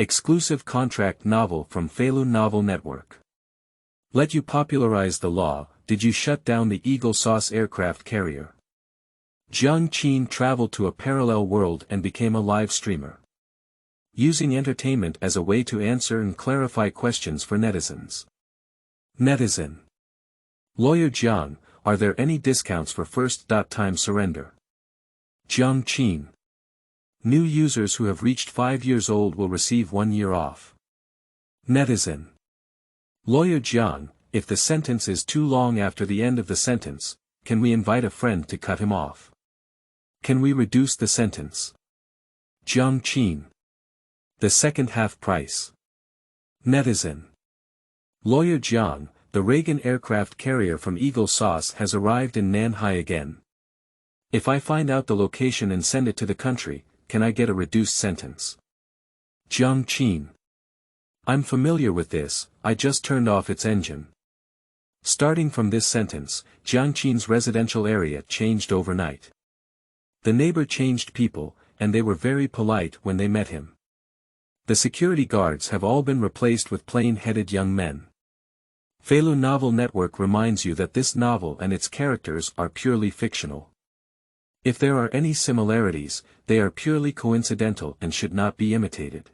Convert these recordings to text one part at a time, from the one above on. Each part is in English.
Exclusive contract novel from Falun Novel Network. Let you popularize the law, did you shut down the Eagle Sauce aircraft carrier? Jiang Qin traveled to a parallel world and became a live streamer, using entertainment as a way to answer and clarify questions for netizens. Netizen. Lawyer Jiang, are there any discounts for first-time surrender? Jiang Qin. New users who have reached 5 years old will receive 1 year off. Netizen. Lawyer Jiang, if the sentence is too long after the end of the sentence, can we invite a friend to cut him off? Can we reduce the sentence? Jiang Qin. The second half price. Netizen. Lawyer Jiang, the Reagan aircraft carrier from Eagle Sauce has arrived in Nanhai again. If I find out the location and send it to the country, can I get a reduced sentence? Jiang Qin. I'm familiar with this, I just turned off its engine. Starting from this sentence, Jiang Qin's residential area changed overnight. The neighbor changed people, and they were very polite when they met him. The security guards have all been replaced with plain-headed young men. Falun Novel Network reminds you that this novel and its characters are purely fictional. If there are any similarities, they are purely coincidental and should not be imitated.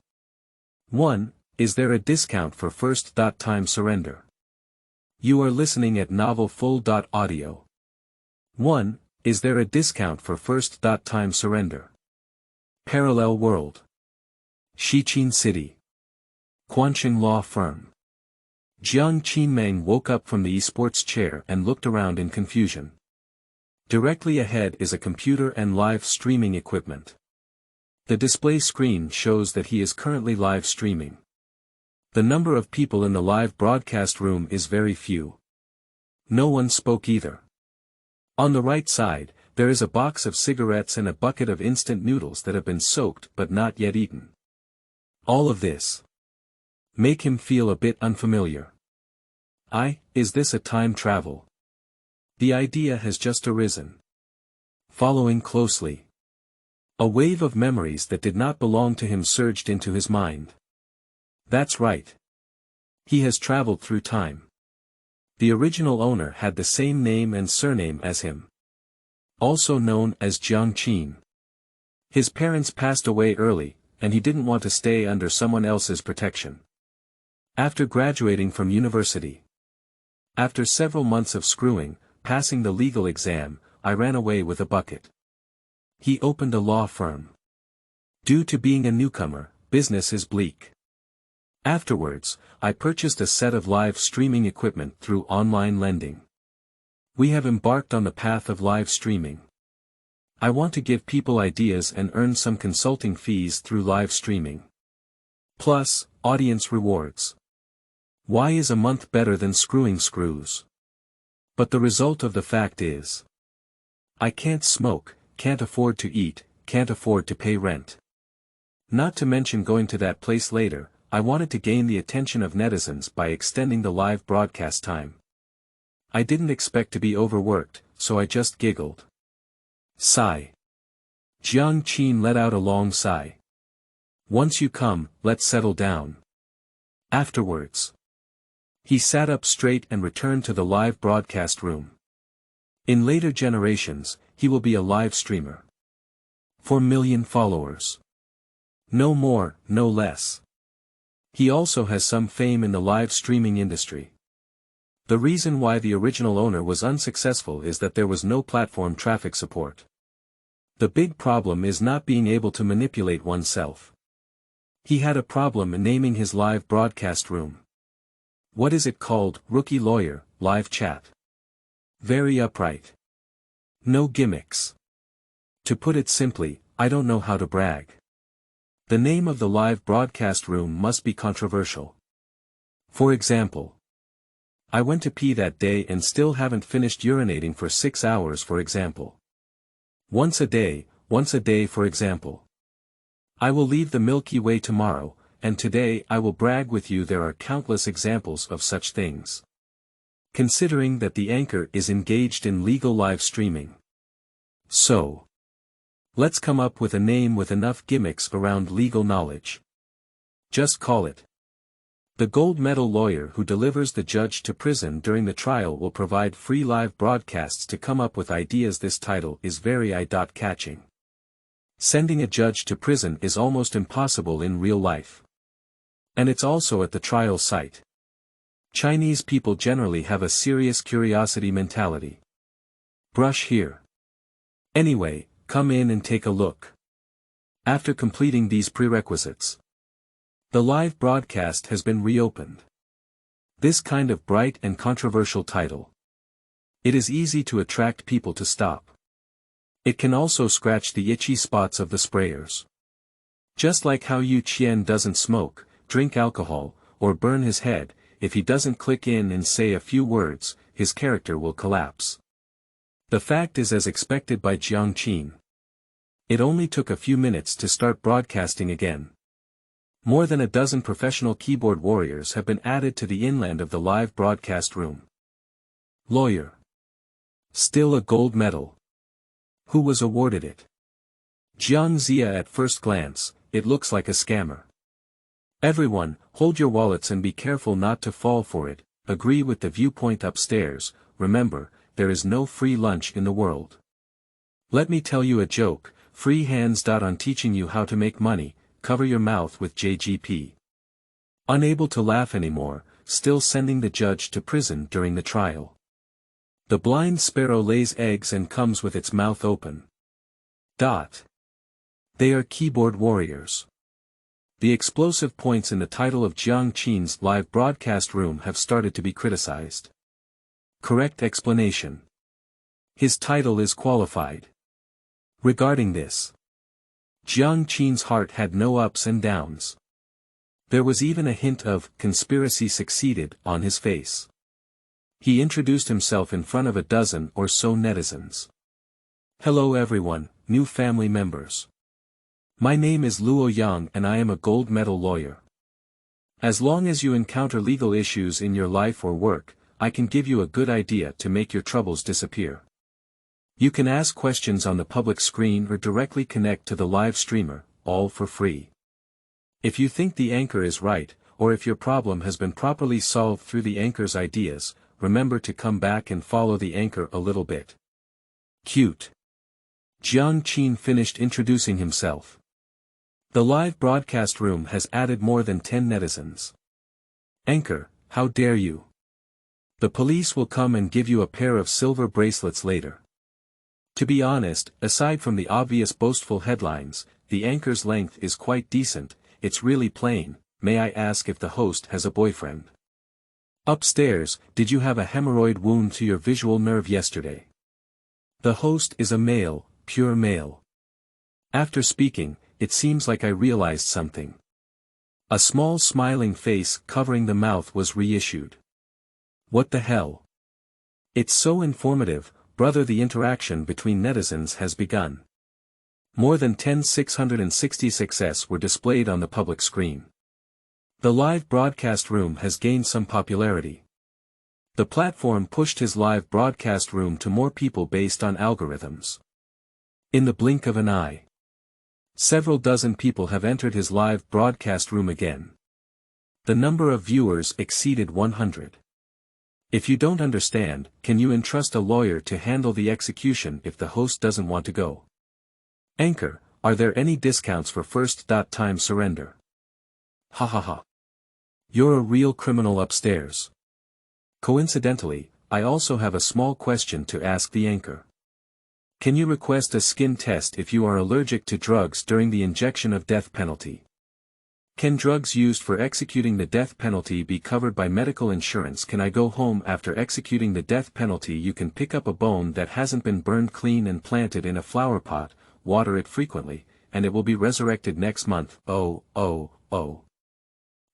1. Is there a discount for first-time surrender? You are listening at novelfull.audio. 1. Is there a discount for first-time surrender? Parallel World. Xiqin City. Quanqing Law Firm. Jiang Qinmeng woke up from the esports chair and looked around in confusion. Directly ahead is a computer and live streaming equipment. The display screen shows that he is currently live streaming. The number of people in the live broadcast room is very few. No one spoke either. On the right side, there is a box of cigarettes and a bucket of instant noodles that have been soaked but not yet eaten. All of this make him feel a bit unfamiliar. Is this a time travel? The idea has just arisen. Following closely, a wave of memories that did not belong to him surged into his mind. That's right. He has traveled through time. The original owner had the same name and surname as him, also known as Jiang Qin. His parents passed away early, and he didn't want to stay under someone else's protection. After graduating from university, after several months of screwing, passing the legal exam, I ran away with a bucket. He opened a law firm. Due to being a newcomer, business is bleak. Afterwards, I purchased a set of live streaming equipment through online lending. We have embarked on the path of live streaming. I want to give people ideas and earn some consulting fees through live streaming. Plus, audience rewards. Why is a month better than screwing screws? But the result of the fact is, I can't smoke, can't afford to eat, can't afford to pay rent. Not to mention going to that place later, I wanted to gain the attention of netizens by extending the live broadcast time. I didn't expect to be overworked, so I just giggled. Sigh. Jiang Qin let out a long sigh. Once you come, let's settle down. Afterwards, he sat up straight and returned to the live broadcast room. In later generations, he will be a live streamer. 4 million followers. No more, no less. He also has some fame in the live streaming industry. The reason why the original owner was unsuccessful is that there was no platform traffic support. The big problem is not being able to manipulate oneself. He had a problem in naming his live broadcast room. What is it called? Rookie Lawyer, Live Chat. Very upright. No gimmicks. To put it simply, I don't know how to brag. The name of the live broadcast room must be controversial. For example, I went to pee that day and still haven't finished urinating for 6 hours, for example. Once a day for example. I will leave the Milky Way tomorrow, and today I will brag with you there are countless examples of such things. Considering that the anchor is engaged in legal live streaming. So, let's come up with a name with enough gimmicks around legal knowledge. Just call it. The gold medal lawyer who delivers the judge to prison during the trial will provide free live broadcasts to come up with ideas. This title is very eye-catching. Sending a judge to prison is almost impossible in real life. And it's also at the trial site. Chinese people generally have a serious curiosity mentality. Brush here. Anyway, come in and take a look. After completing these prerequisites, the live broadcast has been reopened. This kind of bright and controversial title. It is easy to attract people to stop. It can also scratch the itchy spots of the sprayers. Just like how Yu Qian doesn't smoke, drink alcohol, or burn his head, if he doesn't click in and say a few words, his character will collapse. The fact is as expected by Jiang Qin. It only took a few minutes to start broadcasting again. More than a dozen professional keyboard warriors have been added to the inland of the live broadcast room. Lawyer. Still a gold medal. Who was awarded it? Jiang Zia. At first glance, it looks like a scammer. Everyone, hold your wallets and be careful not to fall for it. Agree with the viewpoint upstairs. Remember, there is no free lunch in the world. Let me tell you a joke, free hands. On teaching you how to make money, cover your mouth with JGP. Unable to laugh anymore, still sending the judge to prison during the trial. The blind sparrow lays eggs and comes with its mouth open. They are keyboard warriors. The explosive points in the title of Jiang Qin's live broadcast room have started to be criticized. Correct explanation. His title is qualified. Regarding this, Jiang Qin's heart had no ups and downs. There was even a hint of conspiracy succeeded on his face. He introduced himself in front of a dozen or so netizens. Hello everyone, new family members. My name is Luo Yang and I am a gold medal lawyer. As long as you encounter legal issues in your life or work, I can give you a good idea to make your troubles disappear. You can ask questions on the public screen or directly connect to the live streamer, all for free. If you think the anchor is right, or if your problem has been properly solved through the anchor's ideas, remember to come back and follow the anchor a little bit. Cute. Jiang Qin finished introducing himself. The live broadcast room has added more than 10 netizens. Anchor, how dare you? The police will come and give you a pair of silver bracelets later. To be honest, aside from the obvious boastful headlines, the anchor's length is quite decent. It's really plain. May I ask if the host has a boyfriend? Upstairs, did you have a hemorrhoid wound to your visual nerve yesterday? The host is a male, pure male. After speaking, it seems like I realized something. A small smiling face covering the mouth was reissued. What the hell? It's so informative, brother. The interaction between netizens has begun. More than 10,666s were displayed on the public screen. The live broadcast room has gained some popularity. The platform pushed his live broadcast room to more people based on algorithms. In the blink of an eye, several dozen people have entered his live broadcast room again. The number of viewers exceeded 100. If you don't understand, can you entrust a lawyer to handle the execution if the host doesn't want to go? Anchor, are there any discounts for first-time surrender? Ha ha ha. You're a real criminal upstairs. Coincidentally, I also have a small question to ask the anchor. Can you request a skin test if you are allergic to drugs during the injection of death penalty? Can drugs used for executing the death penalty be covered by medical insurance? Can I go home after executing the death penalty? You can pick up a bone that hasn't been burned clean and plant it in a flower pot, water it frequently, and it will be resurrected next month. Oh.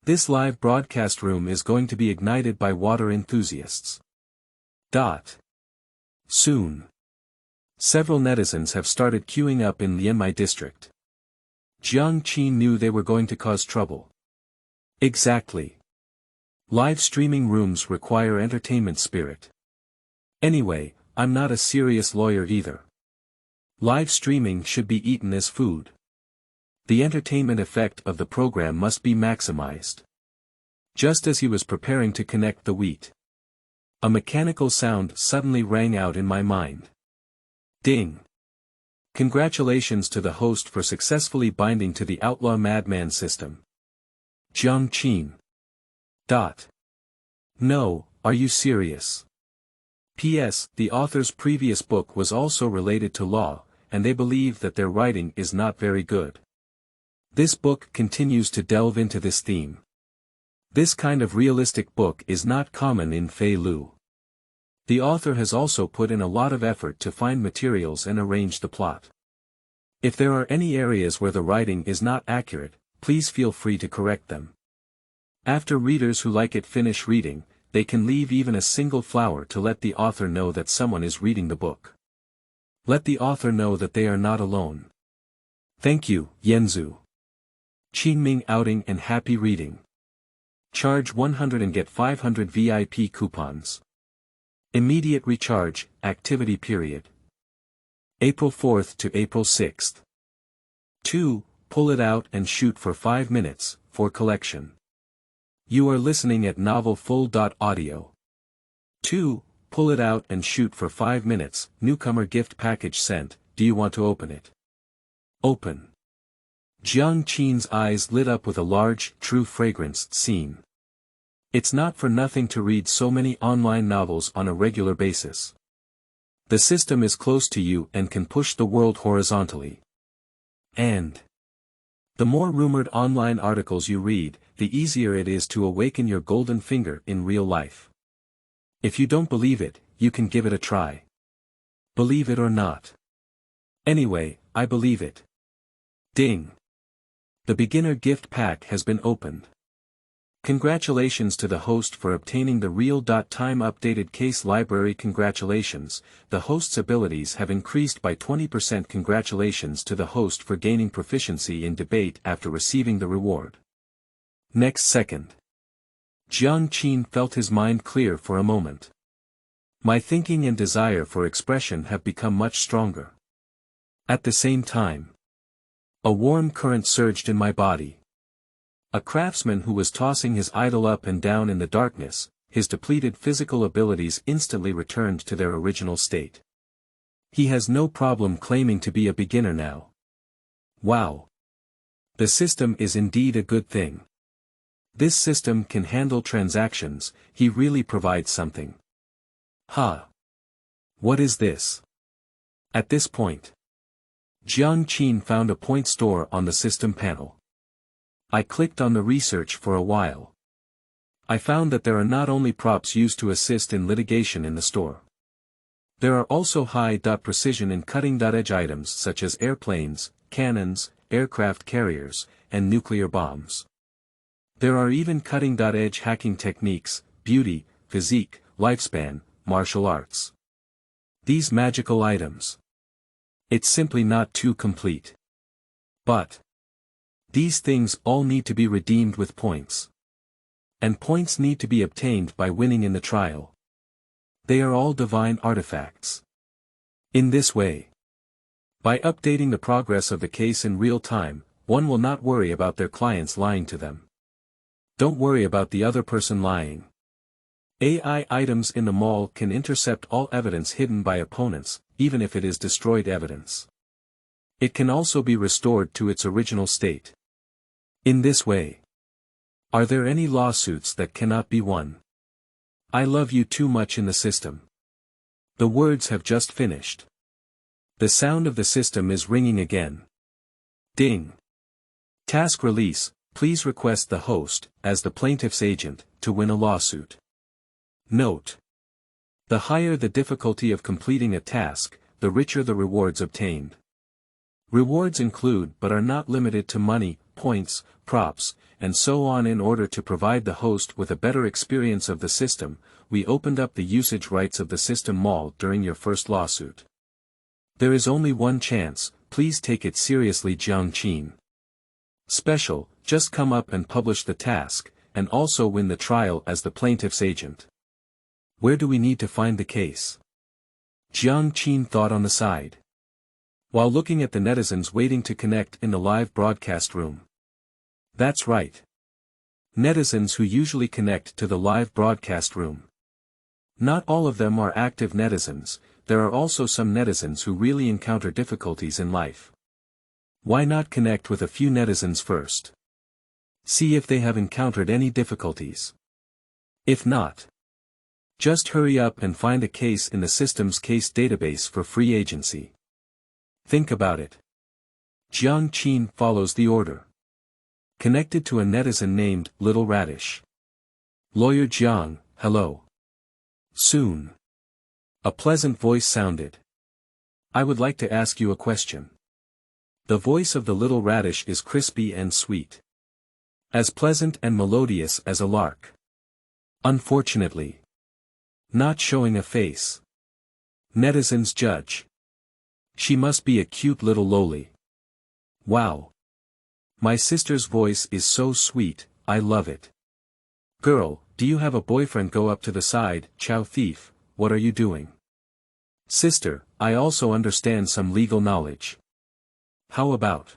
This live broadcast room is going to be ignited by water enthusiasts. Soon. Several netizens have started queuing up in Lianmai district. Jiang Qin knew they were going to cause trouble. Exactly. Live streaming rooms require entertainment spirit. Anyway, I'm not a serious lawyer either. Live streaming should be eaten as food. The entertainment effect of the program must be maximized. Just as he was preparing to connect the wheat, a mechanical sound suddenly rang out in my mind. Ding! Congratulations to the host for successfully binding to the outlaw madman system. Jiang Qin. No, are you serious? P.S. The author's previous book was also related to law, and they believe that their writing is not very good. This book continues to delve into this theme. This kind of realistic book is not common in Fei Lu. The author has also put in a lot of effort to find materials and arrange the plot. If there are any areas where the writing is not accurate, please feel free to correct them. After readers who like it finish reading, they can leave even a single flower to let the author know that someone is reading the book. Let the author know that they are not alone. Thank you, Yanzu. Qingming outing and happy reading. Charge 100 and get 500 VIP coupons. Immediate recharge, activity period. April 4th to April 6th. 2. Pull it out and shoot for 5 minutes, for collection. You are listening at novelfull.audio. 2. Pull it out and shoot for 5 minutes, newcomer gift package sent, do you want to open it? Open. Jiang Qin's eyes lit up with a large, true fragrance scene. It's not for nothing to read so many online novels on a regular basis. The system is close to you and can push the world horizontally. And the more rumored online articles you read, the easier it is to awaken your golden finger in real life. If you don't believe it, you can give it a try. Believe it or not. Anyway, I believe it. Ding! The beginner gift pack has been opened. Congratulations to the host for obtaining the real-time updated case library. Congratulations, the host's abilities have increased by 20%. Congratulations to the host for gaining proficiency in debate after receiving the reward. Next second. Jiang Qin felt his mind clear for a moment. My thinking and desire for expression have become much stronger. At the same time, a warm current surged in my body. A craftsman who was tossing his idol up and down in the darkness, his depleted physical abilities instantly returned to their original state. He has no problem claiming to be a beginner now. Wow! The system is indeed a good thing. This system can handle transactions, he really provides something. What is this? At this point, Jiang Qin found a point store on the system panel. I clicked on the research for a while. I found that there are not only props used to assist in litigation in the store. There are also high-precision and cutting-edge items such as airplanes, cannons, aircraft carriers, and nuclear bombs. There are even cutting-edge hacking techniques, beauty, physique, lifespan, martial arts. These magical items. It's simply not too complete. But these things all need to be redeemed with points. And points need to be obtained by winning in the trial. They are all divine artifacts. In this way, by updating the progress of the case in real time, one will not worry about their clients lying to them. Don't worry about the other person lying. AI items in the mall can intercept all evidence hidden by opponents, even if it is destroyed evidence. It can also be restored to its original state. In this way, are there any lawsuits that cannot be won? I love you too much in the system. The words have just finished. The sound of the system is ringing again. Ding. Task release, please request the host, as the plaintiff's agent, to win a lawsuit. Note: the higher the difficulty of completing a task, the richer the rewards obtained. Rewards include but are not limited to money, points, props, and so on. In order to provide the host with a better experience of the system, we opened up the usage rights of the system mall during your first lawsuit. There is only one chance, please take it seriously. Jiang Qin. Special, just come up and publish the task, and also win the trial as the plaintiff's agent. Where do we need to find the case? Jiang Qin thought on the side. while looking at the netizens waiting to connect in the live broadcast room. That's right. Netizens who usually connect to the live broadcast room. Not all of them are active netizens, there are also some netizens who really encounter difficulties in life. Why not connect with a few netizens first? See if they have encountered any difficulties. If not, just hurry up and find a case in the system's case database for free agency. Think about it. Jiang Qin follows the order. Connected to a netizen named Little Radish. Lawyer Jiang, hello. Soon. A pleasant voice sounded. I would like to ask you a question. The voice of the Little Radish is crispy and sweet. As pleasant and melodious as a lark. Unfortunately. Not showing a face. Netizens judge. She must be a cute little loli. Wow. My sister's voice is so sweet, I love it. Girl, do you have a boyfriend? Go up to the side, Chow thief, what are you doing? Sister, I also understand some legal knowledge. How about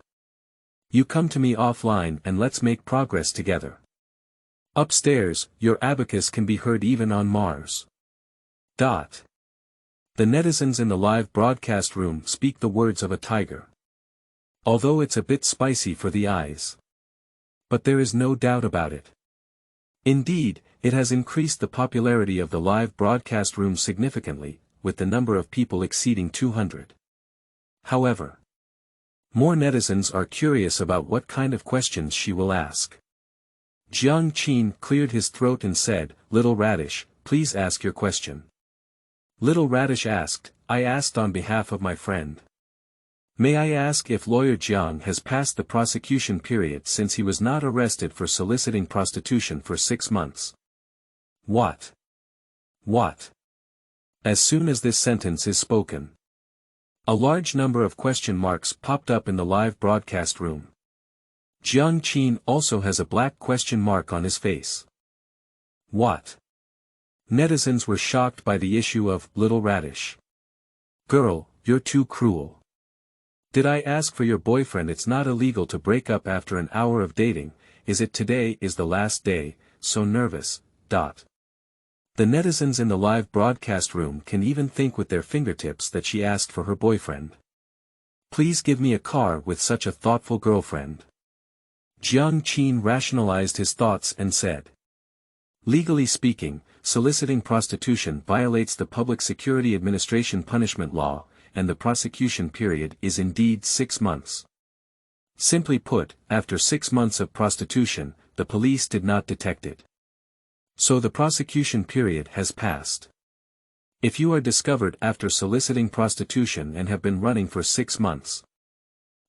you come to me offline and let's make progress together. Upstairs, your abacus can be heard even on Mars. The netizens in the live broadcast room speak the words of a tiger. Although it's a bit spicy for the eyes. But there is no doubt about it. Indeed, it has increased the popularity of the live broadcast room significantly, with the number of people exceeding 200. However, more netizens are curious about what kind of questions she will ask. Jiang Qin cleared his throat and said, Little Radish, please ask your question. Little Radish asked, I asked on behalf of my friend. May I ask if Lawyer Jiang has passed the prosecution period since he was not arrested for soliciting prostitution for 6 months? What? What? As soon as this sentence is spoken, a large number of question marks popped up in the live broadcast room. Jiang Qin also has a black question mark on his face. What? Netizens were shocked by the issue of Little Radish. Girl, you're too cruel. Did I ask for your boyfriend? It's not illegal to break up after an hour of dating, is it? Today is the last day, so nervous. The netizens in the live broadcast room can even think with their fingertips that she asked for her boyfriend. Please give me a car with such a thoughtful girlfriend. Jiang Qin rationalized his thoughts and said. Legally speaking, soliciting prostitution violates the Public Security Administration punishment law, and the prosecution period is indeed 6 months. Simply put, after 6 months of prostitution, the police did not detect it. So the prosecution period has passed. If you are discovered after soliciting prostitution and have been running for 6 months,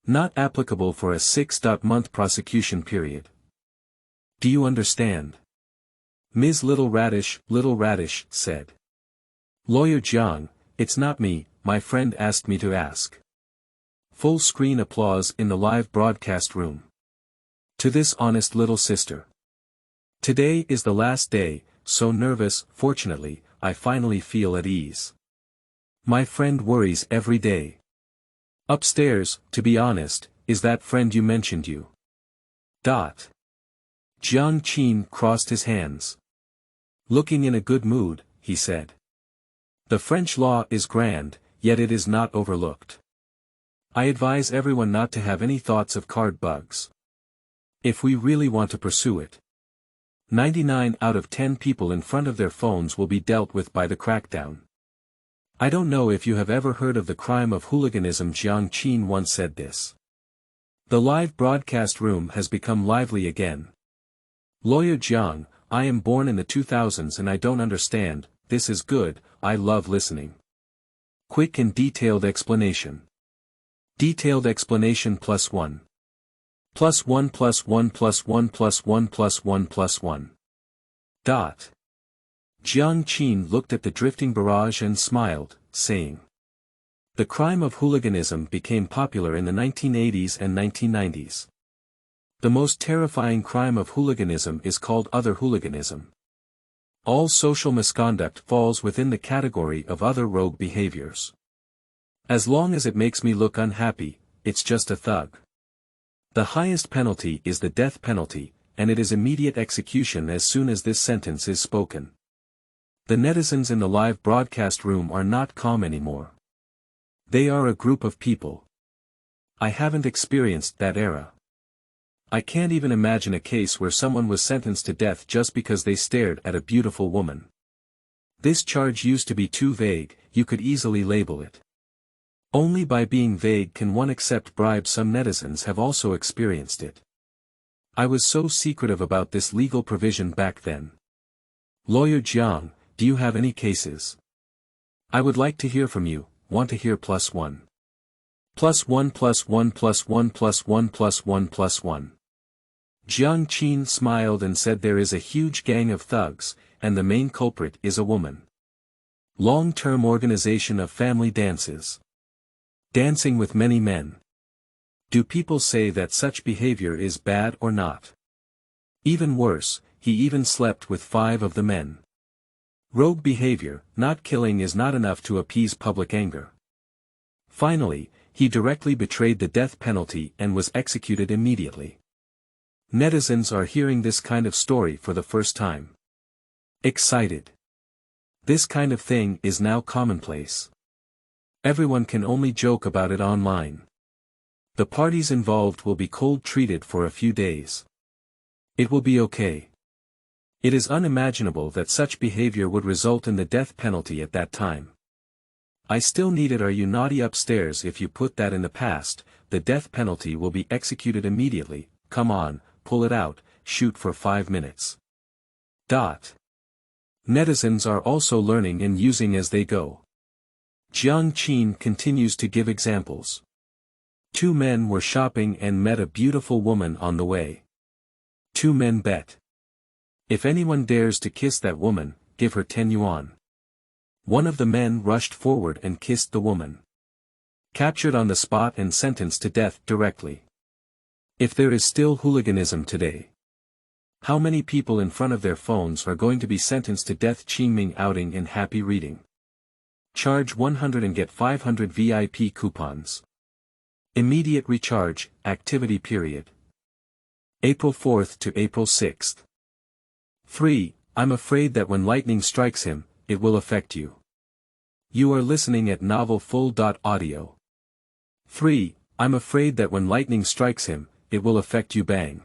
not applicable for a 6-month prosecution period. Do you understand? Ms. Little Radish said. Lawyer Jiang, it's not me, my friend asked me to ask. Full screen applause in the live broadcast room. To this honest little sister. Today is the last day, so nervous, fortunately, I finally feel at ease. My friend worries every day. Upstairs, to be honest, is that friend you mentioned you. Jiang Qin crossed his hands. Looking in a good mood, he said. The French law is grand, yet it is not overlooked. I advise everyone not to have any thoughts of card bugs. If we really want to pursue it, 99 out of 10 people in front of their phones will be dealt with by the crackdown. I don't know if you have ever heard of the crime of hooliganism. Jiang Qin once said this. The live broadcast room has become lively again. Lawyer Jiang, I am born in the 2000s and I don't understand, this is good, I love listening. Quick and detailed explanation. Detailed explanation +1. +1 +1 +1 +1 +1 +1. Jiang Qin looked at the drifting barrage and smiled, saying. The crime of hooliganism became popular in the 1980s and 1990s. The most terrifying crime of hooliganism is called other hooliganism. All social misconduct falls within the category of other rogue behaviors. As long as it makes me look unhappy, it's just a thug. The highest penalty is the death penalty, and it is immediate execution as soon as this sentence is spoken. The netizens in the live broadcast room are not calm anymore. They are a group of people. I haven't experienced that era. I can't even imagine a case where someone was sentenced to death just because they stared at a beautiful woman. This charge used to be too vague, you could easily label it. Only by being vague can one accept bribes. Some netizens have also experienced it. I was so secretive about this legal provision back then. Lawyer Jiang, do you have any cases? I would like to hear from you. Want to hear +1. +1 +1 +1 +1 +1 +1. Jiang Qin smiled and said there is a huge gang of thugs, and the main culprit is a woman. Long-term organization of family dances. Dancing with many men. Do people say that such behavior is bad or not? Even worse, he even slept with 5 of the men. Rogue behavior, not killing is not enough to appease public anger. Finally, he directly betrayed the death penalty and was executed immediately. Netizens are hearing this kind of story for the first time. Excited. This kind of thing is now commonplace. Everyone can only joke about it online. The parties involved will be cold-treated for a few days. It will be okay. It is unimaginable that such behavior would result in the death penalty at that time. I still need it. Are you naughty upstairs? If you put that in the past, the death penalty will be executed immediately. Come on, pull it out, shoot for 5 minutes. Netizens are also learning and using as they go. Jiang Qin continues to give examples. 2 men were shopping and met a beautiful woman on the way. 2 men bet. If anyone dares to kiss that woman, give her 10 yuan. One of the men rushed forward and kissed the woman. Captured on the spot and sentenced to death directly. If there is still hooliganism today, how many people in front of their phones are going to be sentenced to death? Qingming outing and happy reading. Charge 100 and get 500 VIP coupons. Immediate recharge, activity period. April 4th to April 6th. 3. I'm afraid that when lightning strikes him, it will affect you. You are listening at novelfull.audio. 3. I'm afraid that when lightning strikes him, it will affect you. Bang.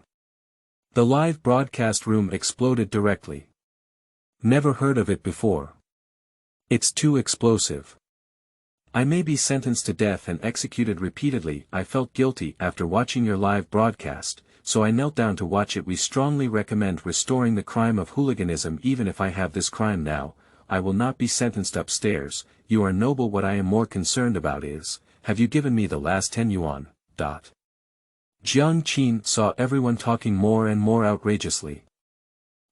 The live broadcast room exploded directly. Never heard of it before. It's too explosive. I may be sentenced to death and executed repeatedly. I felt guilty after watching your live broadcast, so I knelt down to watch it. We strongly recommend restoring the crime of hooliganism. Even if I have this crime now, I will not be sentenced upstairs. You are noble. What I am more concerned about is, have you given me the last 10 yuan? Jiang Qin saw everyone talking more and more outrageously.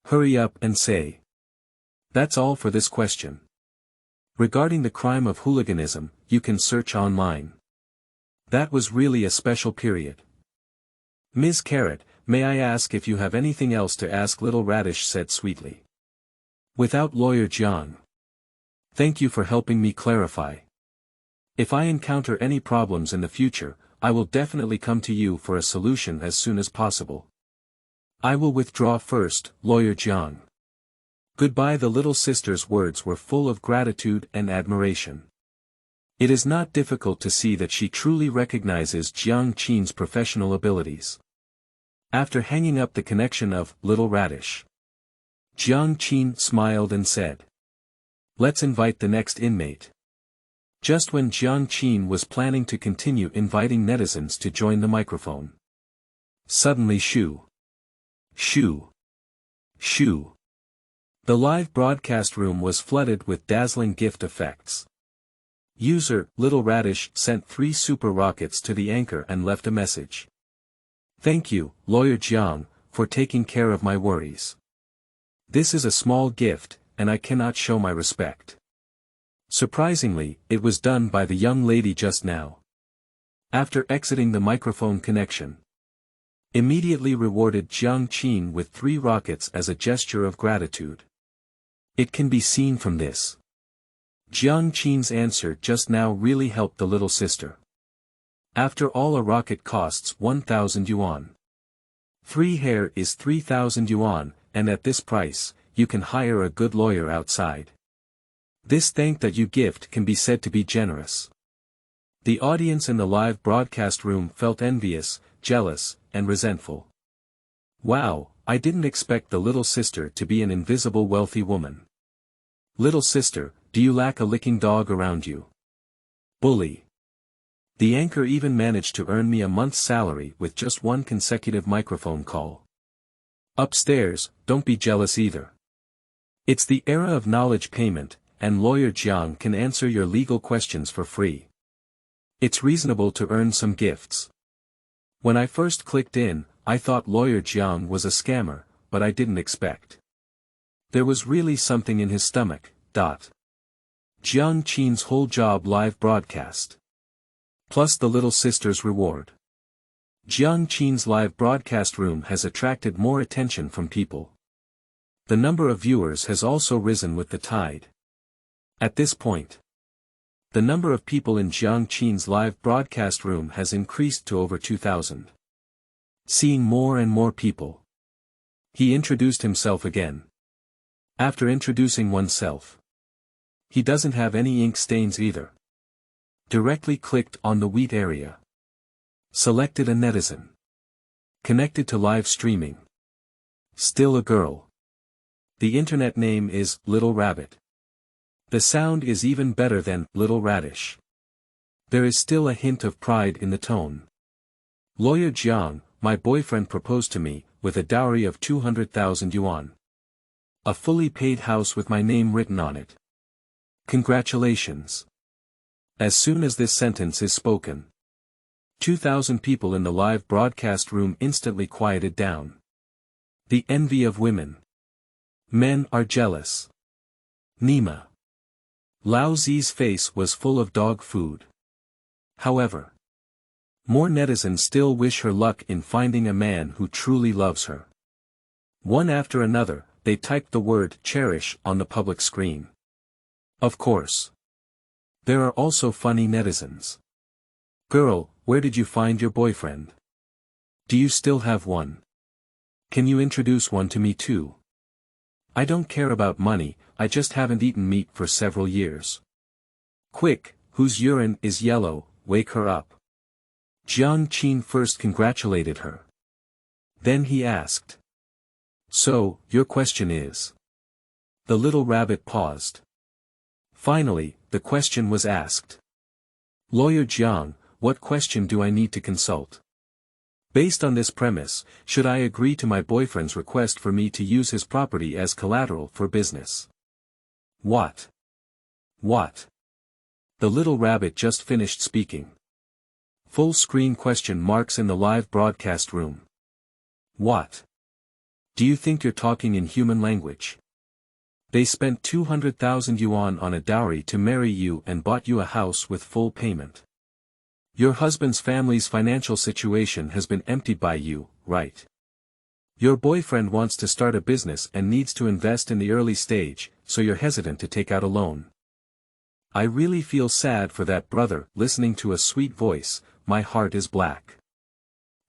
Hurry up and say. That's all for this question. Regarding the crime of hooliganism, you can search online. That was really a special period. Ms. Carrot, may I ask if you have anything else to ask? Little Radish said sweetly. Without Lawyer Jiang. Thank you for helping me clarify. If I encounter any problems in the future, I will definitely come to you for a solution as soon as possible. I will withdraw first, Lawyer Jiang. Goodbye. The little sister's words were full of gratitude and admiration. It is not difficult to see that she truly recognizes Jiang Qin's professional abilities. After hanging up the connection of Little Radish, Jiang Qin smiled and said, "Let's invite the next inmate." Just when Jiang Qin was planning to continue inviting netizens to join the microphone, suddenly shoo, shoo, shoo. The live broadcast room was flooded with dazzling gift effects. User, Little Radish, sent 3 super rockets to the anchor and left a message. Thank you, Lawyer Jiang, for taking care of my worries. This is a small gift, and I cannot show my respect. Surprisingly, it was done by the young lady just now. After exiting the microphone connection, immediately rewarded Jiang Qin with 3 rockets as a gesture of gratitude. It can be seen from this Jiang Qin's answer just now really helped the little sister. After all, a rocket costs 1,000 yuan. Free hair is 3,000 yuan, and at this price, you can hire a good lawyer outside. This thank that you gift can be said to be generous. The audience in the live broadcast room felt envious, jealous, and resentful. Wow, I didn't expect the little sister to be an invisible wealthy woman. Little sister, do you lack a licking dog around you? Bully. The anchor even managed to earn me a month's salary with just one consecutive microphone call. Upstairs, don't be jealous either. It's the era of knowledge payment, and lawyer Jiang can answer your legal questions for free. It's reasonable to earn some gifts. When I first clicked in, I thought lawyer Jiang was a scammer, but I didn't expect. There was really something in his stomach. Jiang Qin's whole job live broadcast. Plus the little sister's reward. Jiang Qin's live broadcast room has attracted more attention from people. The number of viewers has also risen with the tide. At this point, the number of people in Jiang Qin's live broadcast room has increased to over 2,000. Seeing more and more people, he introduced himself again. After introducing oneself, he doesn't have any ink stains either. Directly clicked on the wheat area. Selected a netizen. Connected to live streaming. Still a girl. The internet name is Little Rabbit. The sound is even better than Little Radish. There is still a hint of pride in the tone. Lawyer Jiang, my boyfriend proposed to me, with a dowry of 200,000 yuan. A fully paid house with my name written on it. Congratulations. As soon as this sentence is spoken, 2,000 people in the live broadcast room instantly quieted down. The envy of women. Men are jealous. Nima. Lao Zi's face was full of dog food. However, more netizens still wish her luck in finding a man who truly loves her. One after another, they typed the word cherish on the public screen. Of course. There are also funny netizens. Girl, where did you find your boyfriend? Do you still have one? Can you introduce one to me too? I don't care about money, I just haven't eaten meat for several years. Quick, whose urine is yellow, wake her up. Jiang Qin first congratulated her. Then he asked. So, your question is? The little rabbit paused. Finally, the question was asked. Lawyer Jiang, what question do I need to consult? Based on this premise, should I agree to my boyfriend's request for me to use his property as collateral for business? What? What? The little rabbit just finished speaking. Full screen question marks in the live broadcast room. What? Do you think you're talking in human language? They spent 200,000 yuan on a dowry to marry you and bought you a house with full payment. Your husband's family's financial situation has been emptied by you, right? Your boyfriend wants to start a business and needs to invest in the early stage, so you're hesitant to take out a loan. I really feel sad for that brother. Listening to a sweet voice, my heart is black.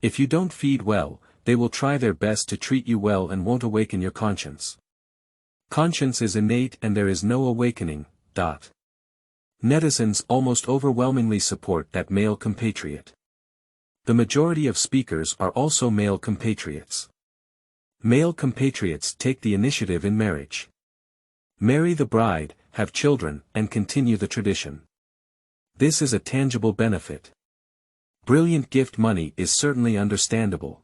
If you don't feed well, they will try their best to treat you well and won't awaken your conscience. Conscience is innate and there is no awakening. Netizens almost overwhelmingly support that male compatriot. The majority of speakers are also male compatriots. Male compatriots take the initiative in marriage. Marry the bride, have children, and continue the tradition. This is a tangible benefit. Brilliant gift money is certainly understandable.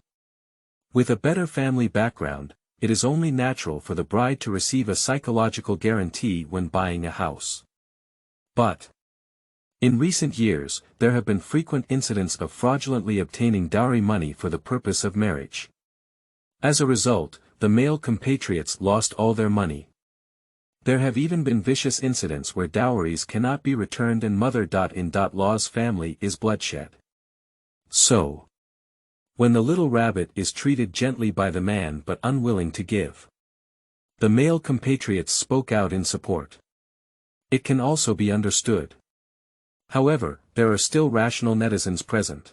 With a better family background, it is only natural for the bride to receive a psychological guarantee when buying a house. But in recent years, there have been frequent incidents of fraudulently obtaining dowry money for the purpose of marriage. As a result, the male compatriots lost all their money. There have even been vicious incidents where dowries cannot be returned and mother-in-law's family is bloodshed. So, when the little rabbit is treated gently by the man but unwilling to give, the male compatriots spoke out in support. It can also be understood. However, there are still rational netizens present.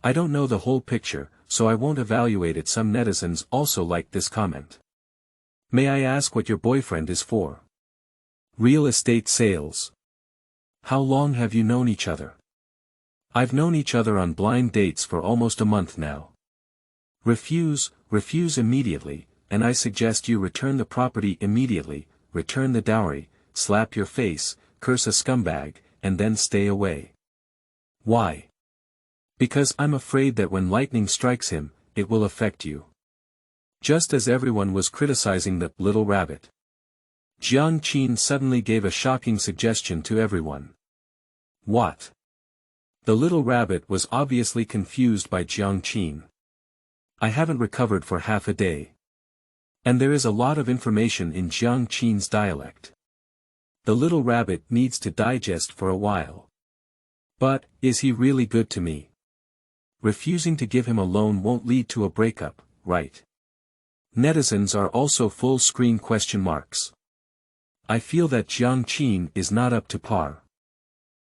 I don't know the whole picture, so I won't evaluate it. Some netizens also like this comment. May I ask what your boyfriend is for? Real estate sales. How long have you known each other? I've known each other on blind dates for almost a month now. Refuse immediately, and I suggest you return the property immediately, return the dowry, slap your face, curse a scumbag, and then stay away. Why? Because I'm afraid that when lightning strikes him, it will affect you. Just as everyone was criticizing the little rabbit, Jiang Qin suddenly gave a shocking suggestion to everyone. What? The little rabbit was obviously confused by Jiang Qin. I haven't recovered for half a day. And there is a lot of information in Jiang Qin's dialect. The little rabbit needs to digest for a while. But, is he really good to me? Refusing to give him a loan won't lead to a breakup, right? Netizens are also full screen question marks. I feel that Jiang Qin is not up to par.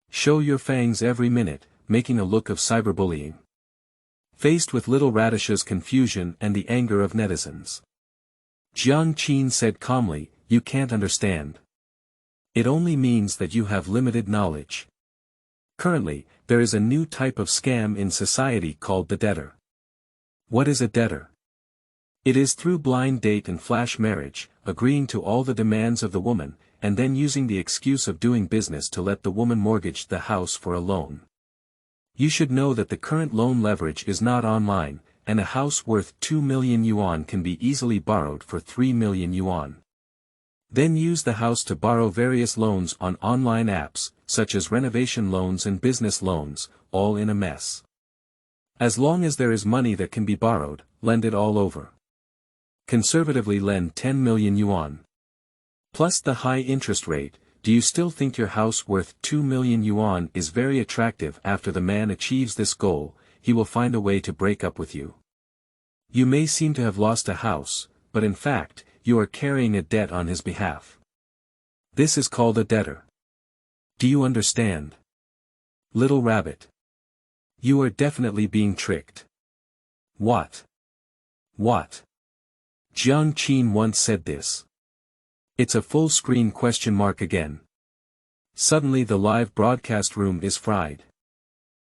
Show your fangs every minute, making a look of cyberbullying. Faced with little radish's confusion and the anger of netizens, Jiang Qin said calmly, you can't understand. It only means that you have limited knowledge. Currently, there is a new type of scam in society called the debtor. What is a debtor? It is through blind date and flash marriage, agreeing to all the demands of the woman, and then using the excuse of doing business to let the woman mortgage the house for a loan. You should know that the current loan leverage is not online, and a house worth 2 million yuan can be easily borrowed for 3 million yuan. Then use the house to borrow various loans on online apps, such as renovation loans and business loans, all in a mess. As long as there is money that can be borrowed, lend it all over. Conservatively lend 10 million yuan. Plus the high interest rate. Do you still think your house worth 2 million yuan is very attractive? After the man achieves this goal, he will find a way to break up with you. You may seem to have lost a house, but in fact, you are carrying a debt on his behalf. This is called a debtor. Do you understand? Little rabbit. You are definitely being tricked. What? What? Jiang Qin once said this. It's a full screen question mark again. Suddenly the live broadcast room is fried.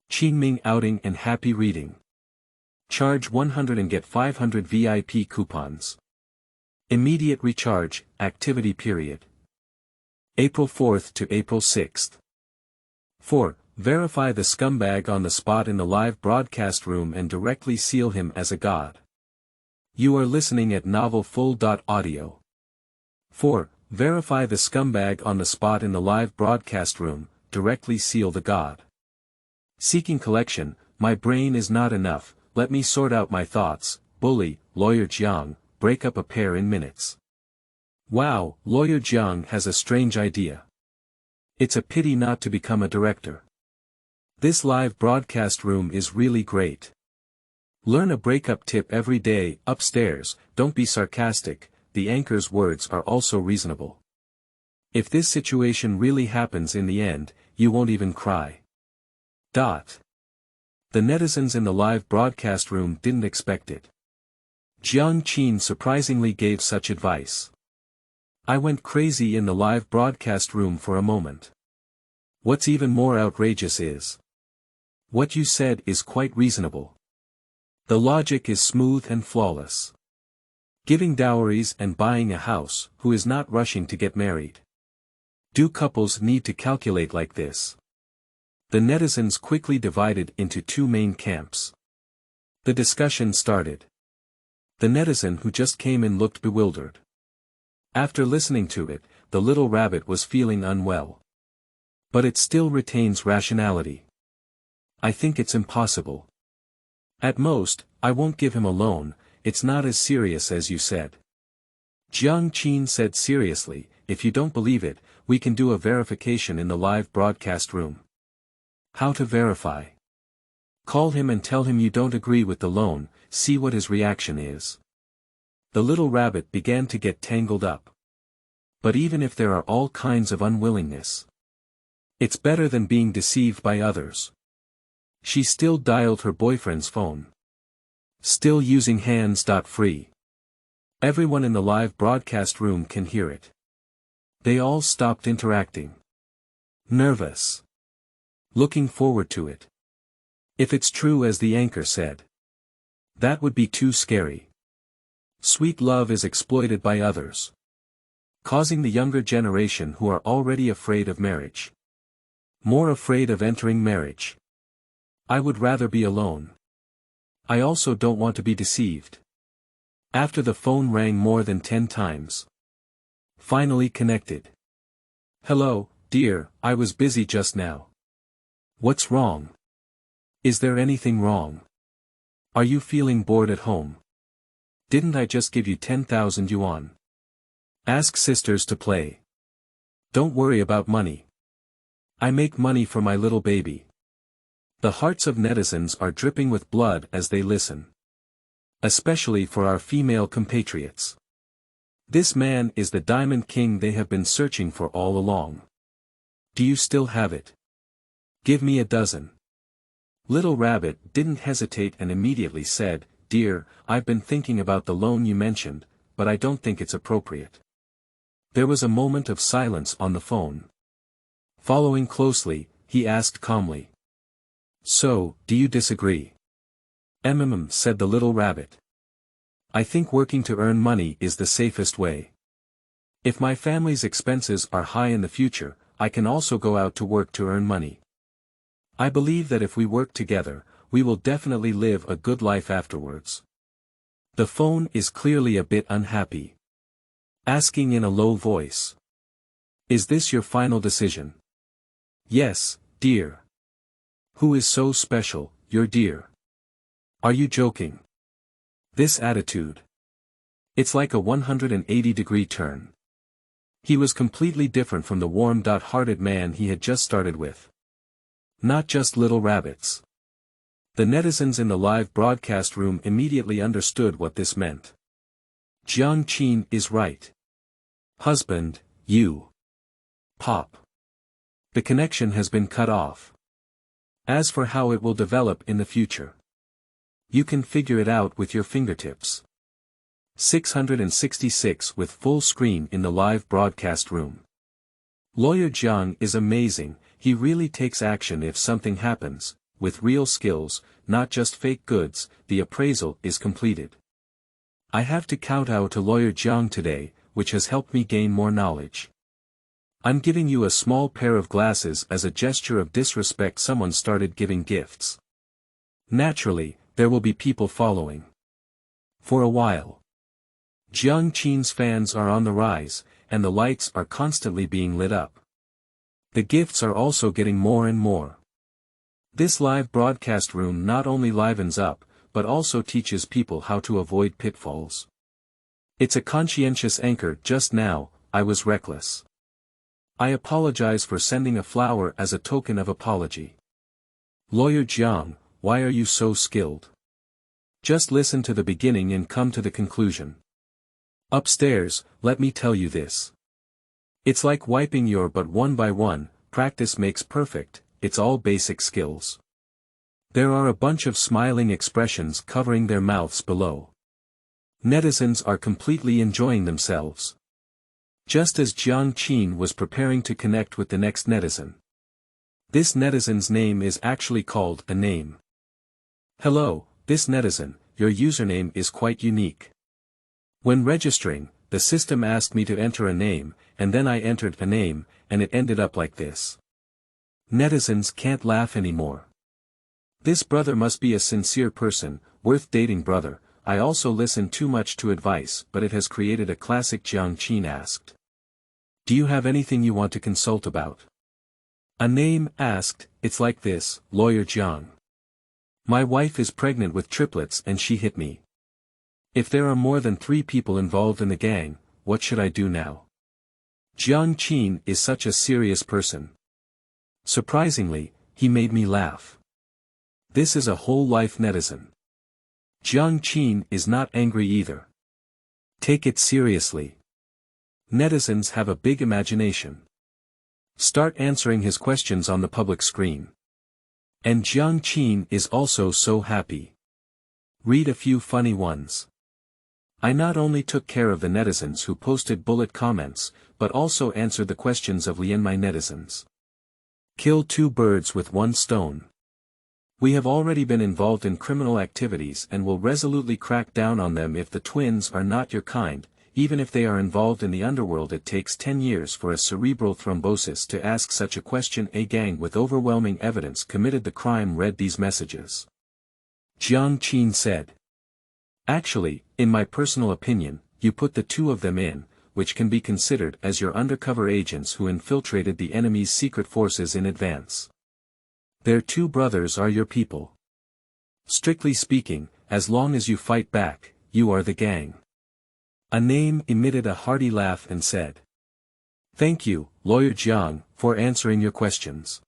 Qingming outing and happy reading. Charge 100 and get 500 VIP coupons. Immediate recharge, activity period. April 4th to April 6th. 4. Verify the scumbag on the spot in the live broadcast room and directly seal him as a god. You are listening at novelfull.audio. 4. Verify the scumbag on the spot in the live broadcast room, directly seal the god. Seeking collection, my brain is not enough, let me sort out my thoughts, bully, lawyer Jiang, break up a pair in minutes. Wow, lawyer Jiang has a strange idea. It's a pity not to become a director. This live broadcast room is really great. Learn a breakup tip every day. Upstairs, don't be sarcastic, the anchor's words are also reasonable. If this situation really happens in the end, you won't even cry. The netizens in the live broadcast room didn't expect it. Jiang Qin surprisingly gave such advice. I went crazy in the live broadcast room for a moment. What's even more outrageous is, what you said is quite reasonable. The logic is smooth and flawless. Giving dowries and buying a house, who is not rushing to get married? Do couples need to calculate like this? The netizens quickly divided into two main camps. The discussion started. The netizen who just came in looked bewildered. After listening to it, the little rabbit was feeling unwell. But it still retains rationality. I think it's impossible. At most, I won't give him a loan, it's not as serious as you said. Jiang Qin said seriously, if you don't believe it, we can do a verification in the live broadcast room. How to verify? Call him and tell him you don't agree with the loan, see what his reaction is. The little rabbit began to get tangled up. But even if there are all kinds of unwillingness, it's better than being deceived by others. She still dialed her boyfriend's phone. Still using hands-free. Everyone in the live broadcast room can hear it. They all stopped interacting. Nervous. Looking forward to it. If it's true as the anchor said. That would be too scary. Sweet love is exploited by others, causing the younger generation who are already afraid of marriage, more afraid of entering marriage. I would rather be alone. I also don't want to be deceived. After the phone rang more than 10 times. Finally connected. Hello, dear, I was busy just now. What's wrong? Is there anything wrong? Are you feeling bored at home? Didn't I just give you 10,000 yuan? Ask sisters to play. Don't worry about money. I make money for my little baby. The hearts of netizens are dripping with blood as they listen. Especially for our female compatriots. This man is the diamond king they have been searching for all along. Do you still have it? Give me a dozen. Little Rabbit didn't hesitate and immediately said, Dear, I've been thinking about the loan you mentioned, but I don't think it's appropriate. There was a moment of silence on the phone. Following closely, he asked calmly. So, do you disagree? Said the little rabbit. I think working to earn money is the safest way. If my family's expenses are high in the future, I can also go out to work to earn money. I believe that if we work together, we will definitely live a good life afterwards. The phone is clearly a bit unhappy. Asking in a low voice. Is this your final decision? Yes, dear. Who is so special, your dear? Are you joking? This attitude. It's like a 180-degree turn. He was completely different from the warm-hearted man he had just started with. Not just little rabbits. The netizens in the live broadcast room immediately understood what this meant. Jiang Qin is right. Husband, you. Pop. The connection has been cut off. As for how it will develop in the future, you can figure it out with your fingertips. 666 with full screen in the live broadcast room. Lawyer Jiang is amazing, he really takes action if something happens, with real skills, not just fake goods. The appraisal is completed. I have to kowtow to Lawyer Jiang today, which has helped me gain more knowledge. I'm giving you a small pair of glasses as a gesture of disrespect. Someone started giving gifts. Naturally, there will be people following. For a while. Jiang Qin's fans are on the rise, and the lights are constantly being lit up. The gifts are also getting more and more. This live broadcast room not only livens up, but also teaches people how to avoid pitfalls. It's a conscientious anchor. Just now, I was reckless. I apologize for sending a flower as a token of apology. Lawyer Jiang, why are you so skilled? Just listen to the beginning and come to the conclusion. Upstairs, let me tell you this. It's like wiping your butt one by one, practice makes perfect, it's all basic skills. There are a bunch of smiling expressions covering their mouths below. Netizens are completely enjoying themselves. Just as Jiang Qin was preparing to connect with the next netizen. This netizen's name is actually called a name. Hello, this netizen, your username is quite unique. When registering, the system asked me to enter a name, and then I entered a name, and it ended up like this. Netizens can't laugh anymore. This brother must be a sincere person, worth dating. Brother, I also listen too much to advice, but it has created a classic. Jiang Qin asked. Do you have anything you want to consult about? A name asked, it's like this, Lawyer Jiang. My wife is pregnant with triplets and she hit me. If there are more than 3 people involved in the gang, what should I do now? Jiang Qin is such a serious person. Surprisingly, he made me laugh. This is a whole life netizen. Jiang Qin is not angry either. Take it seriously. Netizens have a big imagination. Start answering his questions on the public screen. And Jiang Qin is also so happy. Read a few funny ones. I not only took care of the netizens who posted bullet comments, but also answered the questions of my netizens. Kill two birds with one stone. We have already been involved in criminal activities and will resolutely crack down on them if the twins are not your kind. Even if they are involved in the underworld, it takes 10 years for a cerebral thrombosis to ask such a question. A gang with overwhelming evidence committed the crime. Read these messages. Jiang Qin said. Actually, in my personal opinion, you put the two of them in, which can be considered as your undercover agents who infiltrated the enemy's secret forces in advance. Their two brothers are your people. Strictly speaking, as long as you fight back, you are the gang. A name emitted a hearty laugh and said. Thank you, Lawyer Jiang, for answering your questions.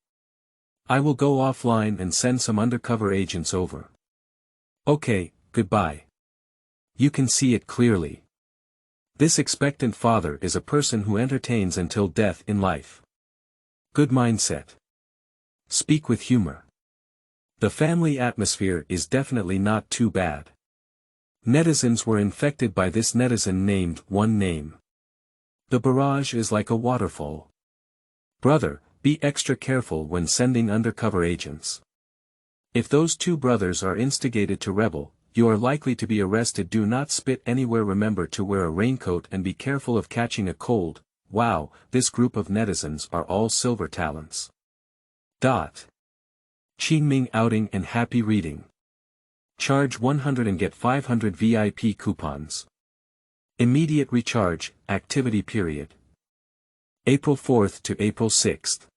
I will go offline and send some undercover agents over. Okay, goodbye. You can see it clearly. This expectant father is a person who entertains until death in life. Good mindset. Speak with humor. The family atmosphere is definitely not too bad. Netizens were infected by this netizen named One Name. The barrage is like a waterfall. Brother, be extra careful when sending undercover agents. If those two brothers are instigated to rebel, you are likely to be arrested. Do not spit anywhere. Remember to wear a raincoat and be careful of catching a cold. Wow, this group of netizens are all silver talents. Qingming outing and happy reading. Charge 100 and get 500 VIP coupons. Immediate recharge, activity period. April 4th to April 6th.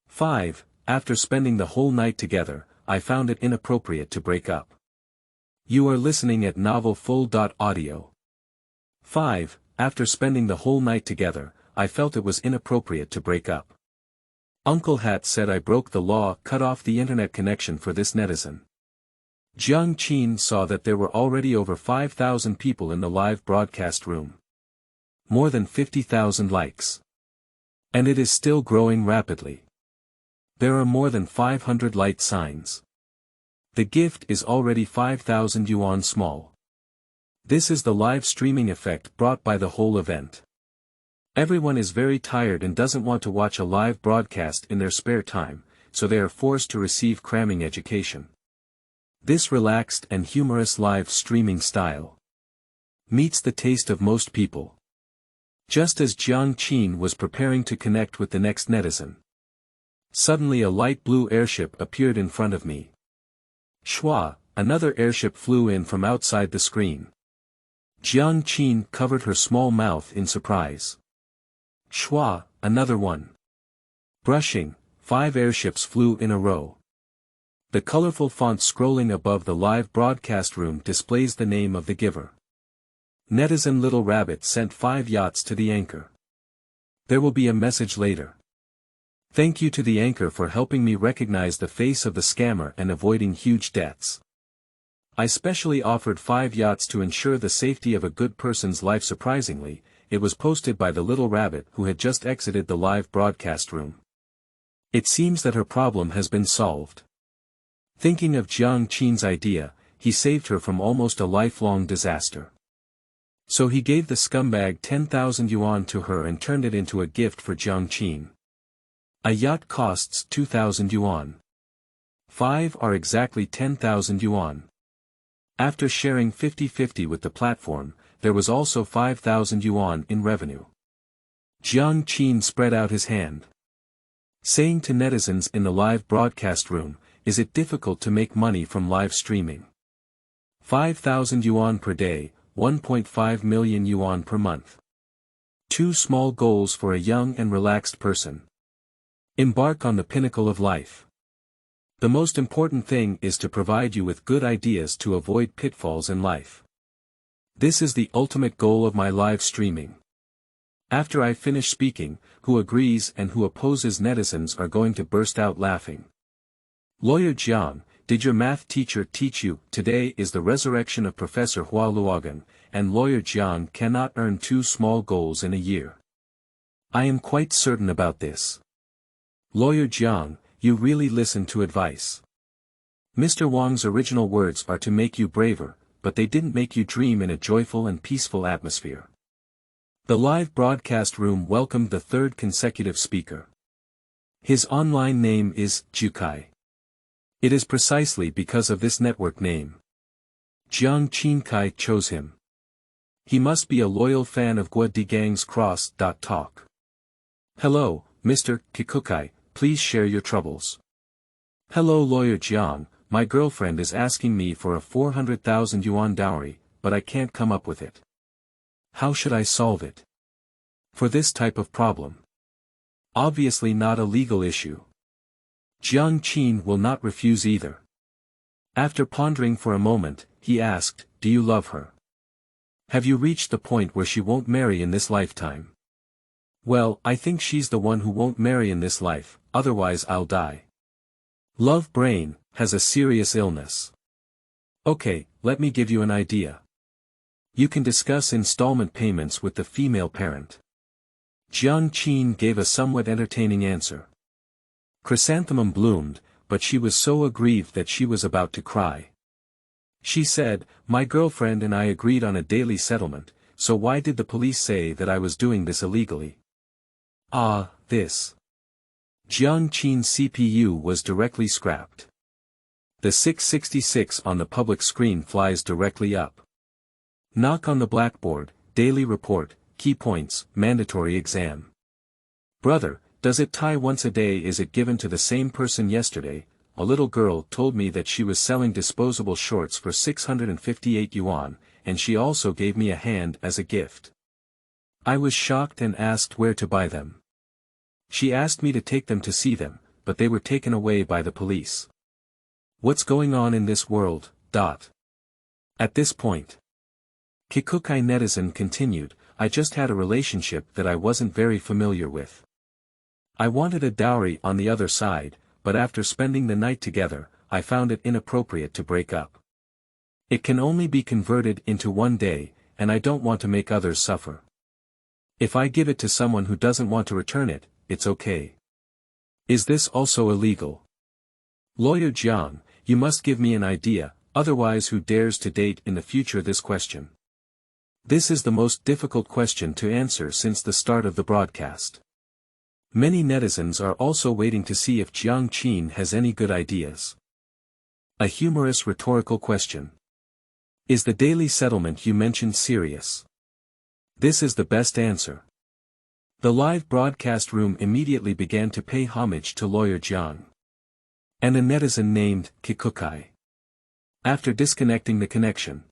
5. After spending the whole night together, I found it inappropriate to break up. You are listening at novelfull.audio. 5. After spending the whole night together, I felt it was inappropriate to break up. Uncle Hat said I broke the law. Cut off the internet connection for this netizen. Jiang Qin saw that there were already over 5,000 people in the live broadcast room. More than 50,000 likes. And it is still growing rapidly. There are more than 500 light signs. The gift is already 5,000 yuan small. This is the live streaming effect brought by the whole event. Everyone is very tired and doesn't want to watch a live broadcast in their spare time, so they are forced to receive cramming education. This relaxed and humorous live streaming style meets the taste of most people. Just as Jiang Qin was preparing to connect with the next netizen, suddenly a light blue airship appeared in front of me. Shua, another airship flew in from outside the screen. Jiang Qin covered her small mouth in surprise. Shua, another one. Brushing, 5 airships flew in a row. The colorful font scrolling above the live broadcast room displays the name of the giver. Netizen Little Rabbit sent 5 yachts to the anchor. There will be a message later. Thank you to the anchor for helping me recognize the face of the scammer and avoiding huge debts. I specially offered 5 yachts to ensure the safety of a good person's life. Surprisingly, it was posted by the little rabbit who had just exited the live broadcast room. It seems that her problem has been solved. Thinking of Jiang Qin's idea, he saved her from almost a lifelong disaster. So he gave the scumbag 10,000 yuan to her and turned it into a gift for Jiang Qin. A yacht costs 2,000 yuan. 5 are exactly 10,000 yuan. After sharing 50-50 with the platform, there was also 5,000 yuan in revenue. Jiang Qin spread out his hand, saying to netizens in the live broadcast room, is it difficult to make money from live streaming? 5,000 yuan per day, 1.5 million yuan per month. 2 small goals for a young and relaxed person. Embark on the pinnacle of life. The most important thing is to provide you with good ideas to avoid pitfalls in life. This is the ultimate goal of my live streaming. After I finish speaking, who agrees and who opposes netizens are going to burst out laughing. Lawyer Jiang, did your math teacher teach you? Today is the resurrection of Professor Hua Luogan, and lawyer Jiang cannot earn 2 small goals in a year. I am quite certain about this. Lawyer Jiang, you really listen to advice. Mr. Wang's original words are to make you braver, but they didn't make you dream in a joyful and peaceful atmosphere. The live broadcast room welcomed the 3rd consecutive speaker. His online name is Jukai. It is precisely because of this network name Jiang Qinkai chose him. He must be a loyal fan of Gua Digang's Cross.talk. Hello, Mr. Kikukai, please share your troubles. Hello lawyer Jiang, my girlfriend is asking me for a 400,000 yuan dowry, but I can't come up with it. How should I solve it? For this type of problem. Obviously not a legal issue. Jiang Qin will not refuse either. After pondering for a moment, he asked, do you love her? Have you reached the point where she won't marry in this lifetime? Well, I think she's the one who won't marry in this life, otherwise I'll die. Love brain has a serious illness. Okay, let me give you an idea. You can discuss installment payments with the female parent. Jiang Qin gave a somewhat entertaining answer. Chrysanthemum bloomed, but she was so aggrieved that she was about to cry. She said, my girlfriend and I agreed on a daily settlement, so why did the police say that I was doing this illegally? Ah, this. Jiang Qin's CPU was directly scrapped. The 666 on the public screen flies directly up. Knock on the blackboard, daily report, key points, mandatory exam. Brother, does it tie once a day? Is it given to the same person? Yesterday, a little girl told me that she was selling disposable shorts for 658 yuan, and she also gave me a hand as a gift. I was shocked and asked where to buy them. She asked me to take them to see them, but they were taken away by the police. What's going on in this world? At this point, Kikukai netizen continued, I just had a relationship that I wasn't very familiar with. I wanted a dowry on the other side, but after spending the night together, I found it inappropriate to break up. It can only be converted into 1 day, and I don't want to make others suffer. If I give it to someone who doesn't want to return it, it's okay. Is this also illegal? Lawyer Jiang, you must give me an idea, otherwise who dares to date in the future this question? This is the most difficult question to answer since the start of the broadcast. Many netizens are also waiting to see if Jiang Qin has any good ideas. A humorous rhetorical question. Is the daily settlement you mentioned serious? This is the best answer. The live broadcast room immediately began to pay homage to lawyer Jiang. And a netizen named Kikukai. After disconnecting the connection,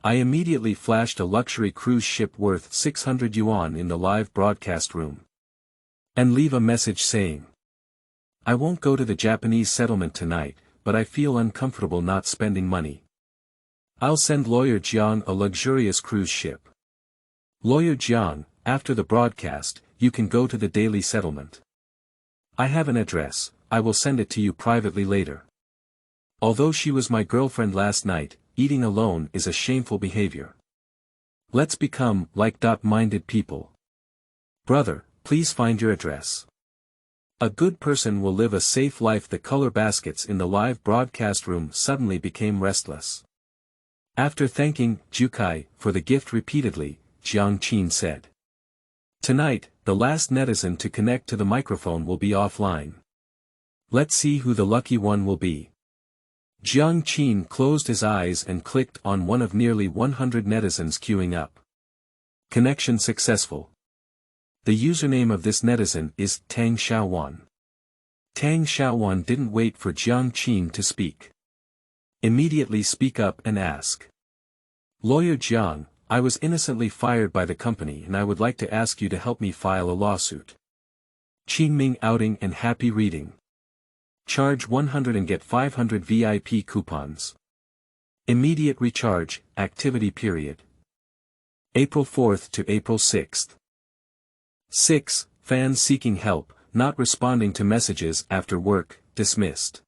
I immediately flashed a luxury cruise ship worth 600 yuan in the live broadcast room. And leave a message saying, I won't go to the Japanese settlement tonight, but I feel uncomfortable not spending money. I'll send lawyer Jiang a luxurious cruise ship. Lawyer Jiang, after the broadcast, you can go to the daily settlement. I have an address, I will send it to you privately later. Although she was my girlfriend last night, eating alone is a shameful behavior. Let's become like-minded people. Brother, please find your address. A good person will live a safe life. The color baskets in the live broadcast room suddenly became restless. After thanking Jukai for the gift repeatedly, Jiang Qin said, tonight, the last netizen to connect to the microphone will be offline. Let's see who the lucky one will be. Jiang Qin closed his eyes and clicked on one of nearly 100 netizens queuing up. Connection successful. The username of this netizen is Tang Xiaowan. Tang Xiaowan didn't wait for Jiang Qin to speak. Immediately speak up and ask. Lawyer Jiang, I was innocently fired by the company and I would like to ask you to help me file a lawsuit. Qingming outing and happy reading. Charge 100 and get 500 VIP coupons. Immediate recharge, activity period. April 4th to April 6th. 6. Fans seeking help, not responding to messages after work, dismissed.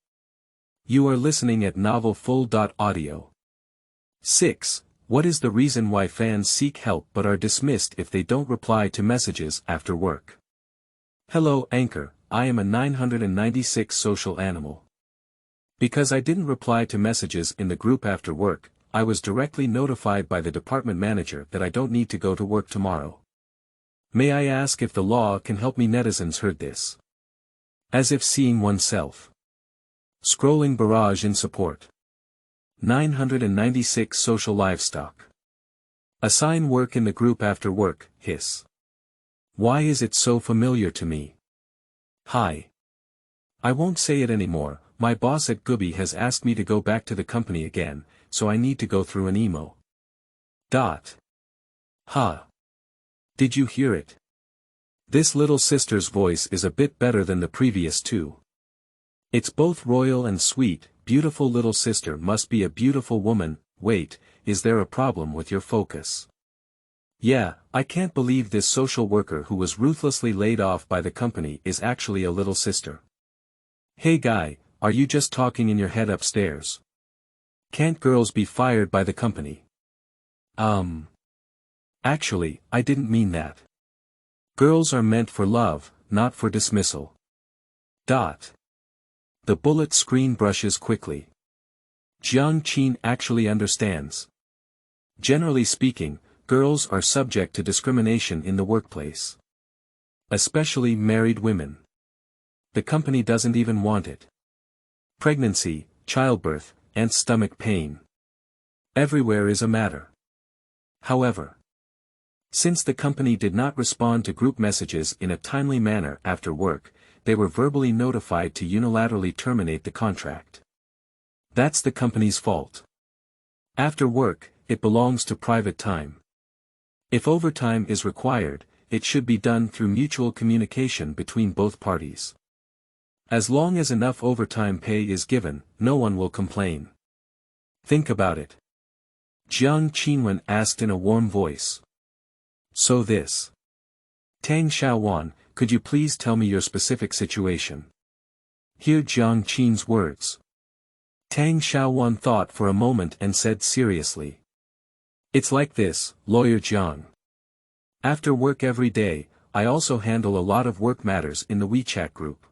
You are listening at novelfull.audio. 6. What is the reason why fans seek help but are dismissed if they don't reply to messages after work? Hello Anchor, I am a 996 social animal. Because I didn't reply to messages in the group after work, I was directly notified by the department manager that I don't need to go to work tomorrow. May I ask if the law can help me? Netizens heard this. As if seeing oneself. Scrolling barrage in support. 996 social livestock. Assign work in the group after work, hiss. Why is it so familiar to me? Hi. I won't say it anymore, my boss at Gooby has asked me to go back to the company again, so I need to go through an emo. Ha. Did you hear it? This little sister's voice is a bit better than the previous two. It's both royal and sweet. Beautiful little sister must be a beautiful woman. Wait, is there a problem with your focus? Yeah, I can't believe this social worker who was ruthlessly laid off by the company is actually a little sister. Hey guy, are you just talking in your head upstairs? Can't girls be fired by the company? Actually, I didn't mean that. Girls are meant for love, not for dismissal. The bullet screen brushes quickly. Jiang Qin actually understands. Generally speaking, girls are subject to discrimination in the workplace. Especially married women. The company doesn't even want it. Pregnancy, childbirth, and stomach pain. Everywhere is a matter. However, since the company did not respond to group messages in a timely manner after work, they were verbally notified to unilaterally terminate the contract. That's the company's fault. After work, it belongs to private time. If overtime is required, it should be done through mutual communication between both parties. As long as enough overtime pay is given, no one will complain. Think about it. Jiang Qinwen asked in a warm voice. So this. Tang Xiaowan, could you please tell me your specific situation? Hear Jiang Qin's words. Tang Xiaowan thought for a moment and said seriously. It's like this, Lawyer Jiang. After work every day, I also handle a lot of work matters in the WeChat group.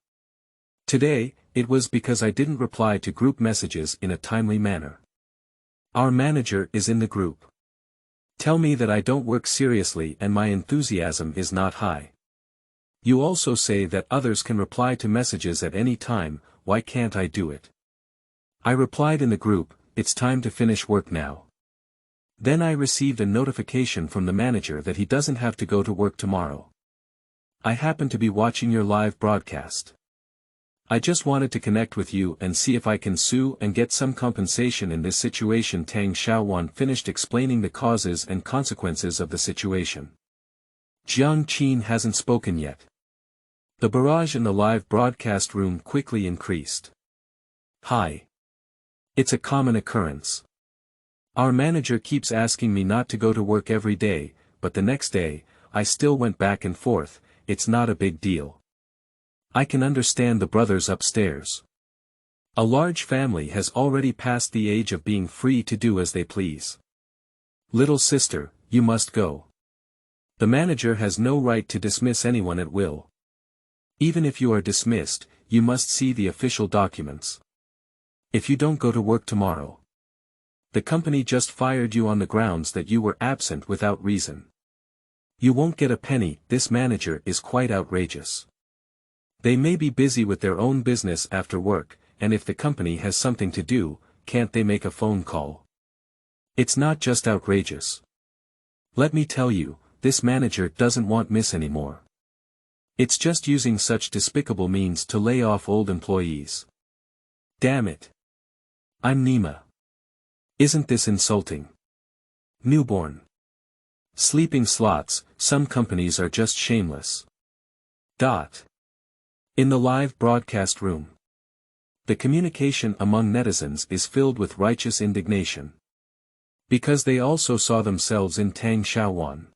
Today, it was because I didn't reply to group messages in a timely manner. Our manager is in the group. Tell me that I don't work seriously and my enthusiasm is not high. You also say that others can reply to messages at any time, why can't I do it? I replied in the group, it's time to finish work now. Then I received a notification from the manager that he doesn't have to go to work tomorrow. I happen to be watching your live broadcast. I just wanted to connect with you and see if I can sue and get some compensation in this situation. Tang Xiaowan finished explaining the causes and consequences of the situation. Jiang Qin hasn't spoken yet. The barrage in the live broadcast room quickly increased. Hi. It's a common occurrence. Our manager keeps asking me not to go to work every day, but the next day, I still went back and forth. It's not a big deal. I can understand the brothers upstairs. A large family has already passed the age of being free to do as they please. Little sister, you must go. The manager has no right to dismiss anyone at will. Even if you are dismissed, you must see the official documents. If you don't go to work tomorrow, the company just fired you on the grounds that you were absent without reason. You won't get a penny. This manager is quite outrageous. They may be busy with their own business after work, and if the company has something to do, can't they make a phone call? It's not just outrageous. Let me tell you, this manager doesn't want Miss anymore. It's just using such despicable means to lay off old employees. Damn it. I'm Nima. Isn't this insulting? Newborn. Sleeping slots, some companies are just shameless. In the live broadcast room, the communication among netizens is filled with righteous indignation. Because they also saw themselves in Tang Xiaowan.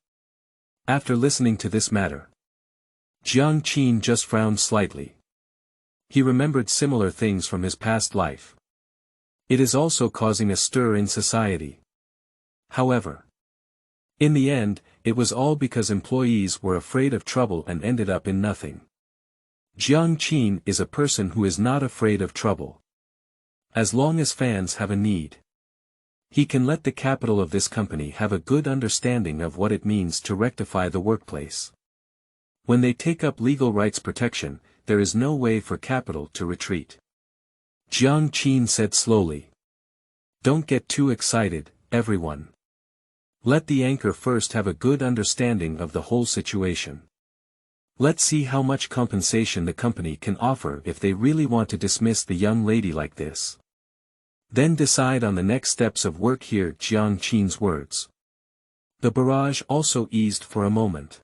After listening to this matter, Jiang Qin just frowned slightly. He remembered similar things from his past life. It is also causing a stir in society. However, in the end, it was all because employees were afraid of trouble and ended up in nothing. Jiang Qin is a person who is not afraid of trouble. As long as fans have a need, he can let the capital of this company have a good understanding of what it means to rectify the workplace. When they take up legal rights protection, there is no way for capital to retreat. Jiang Qin said slowly. Don't get too excited, everyone. Let the anchor first have a good understanding of the whole situation. Let's see how much compensation the company can offer if they really want to dismiss the young lady like this. Then decide on the next steps of work. Hear Jiang Qin's words. The barrage also eased for a moment.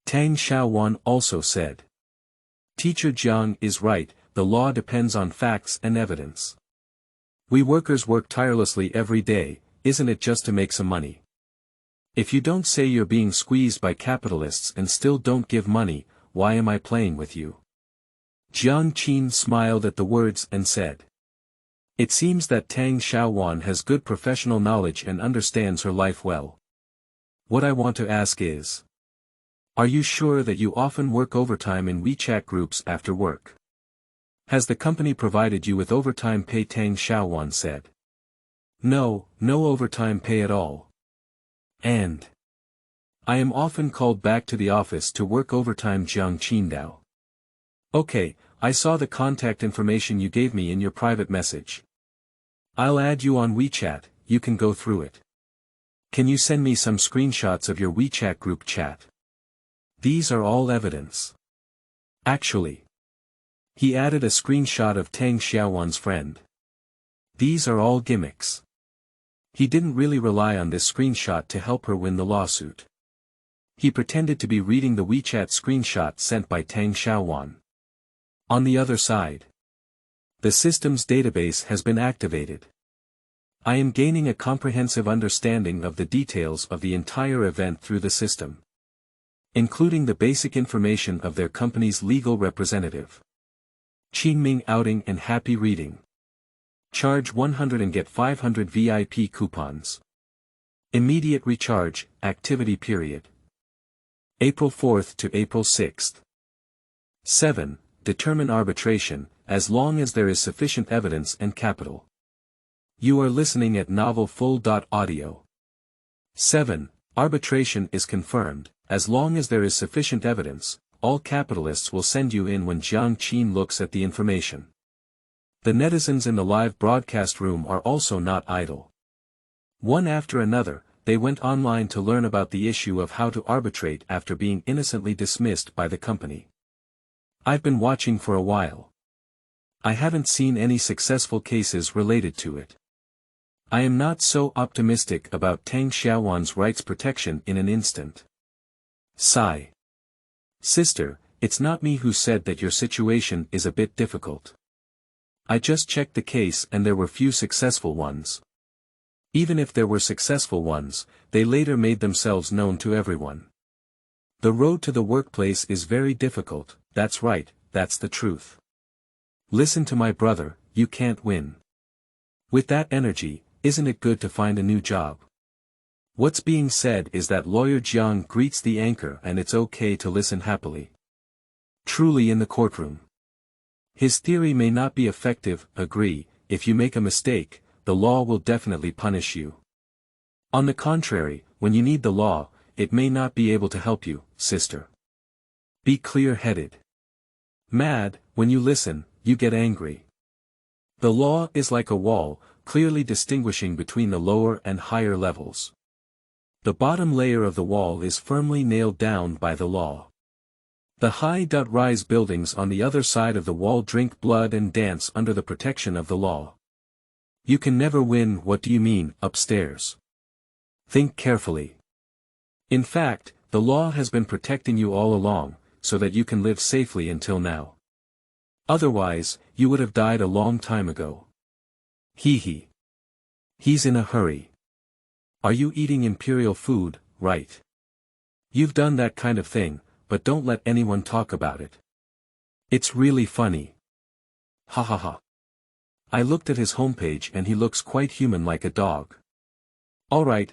Tang Xiaowan also said. Teacher Jiang is right, the law depends on facts and evidence. We workers work tirelessly every day, isn't it, just to make some money? If you don't say you're being squeezed by capitalists and still don't give money, why am I playing with you? Jiang Qin smiled at the words and said. It seems that Tang Xiaowan has good professional knowledge and understands her life well. What I want to ask is, are you sure that you often work overtime in WeChat groups after work? Has the company provided you with overtime pay? Tang Xiaowan said. No overtime pay at all. And I am often called back to the office to work overtime. Jiang Qindao. Okay, I saw the contact information you gave me in your private message. I'll add you on WeChat, you can go through it. Can you send me some screenshots of your WeChat group chat? These are all evidence. Actually, he added a screenshot of Tang Xiaowan's friend. These are all gimmicks. He didn't really rely on this screenshot to help her win the lawsuit. He pretended to be reading the WeChat screenshot sent by Tang Xiaowan. On the other side, the system's database has been activated. I am gaining a comprehensive understanding of the details of the entire event through the system, including the basic information of their company's legal representative. Qingming outing and happy reading. Charge 100 and get 500 VIP coupons. Immediate recharge, activity period. April 4th to April 6th. 7. Determine arbitration, as long as there is sufficient evidence and capital. You are listening at Novel Full.audio. 7. Arbitration is confirmed, as long as there is sufficient evidence, all capitalists will send you in. When Jiang Qin looks at the information, the netizens in the live broadcast room are also not idle. One after another, they went online to learn about the issue of how to arbitrate after being innocently dismissed by the company. I've been watching for a while. I haven't seen any successful cases related to it. I am not so optimistic about Tang Xiaowan's rights protection in an instant. Sigh. Sister, it's not me who said that your situation is a bit difficult. I just checked the case and there were few successful ones. Even if there were successful ones, they later made themselves known to everyone. The road to the workplace is very difficult, that's right, that's the truth. Listen to my brother, you can't win. With that energy, isn't it good to find a new job? What's being said is that lawyer Jiang greets the anchor and it's okay to listen happily. Truly in the courtroom. His theory may not be effective, agree, if you make a mistake, the law will definitely punish you. On the contrary, when you need the law, it may not be able to help you, sister. Be clear-headed. Mad, when you listen, you get angry. The law is like a wall, clearly distinguishing between the lower and higher levels. The bottom layer of the wall is firmly nailed down by the law. The high-rise buildings on the other side of the wall drink blood and dance under the protection of the law. You can never win. What do you mean, upstairs? Think carefully. In fact, the law has been protecting you all along, so that you can live safely until now. Otherwise, you would have died a long time ago. Hee. He's in a hurry. Are you eating imperial food, right? You've done that kind of thing, but don't let anyone talk about it. It's really funny. Ha ha ha. I looked at his homepage and he looks quite human, like a dog. Alright,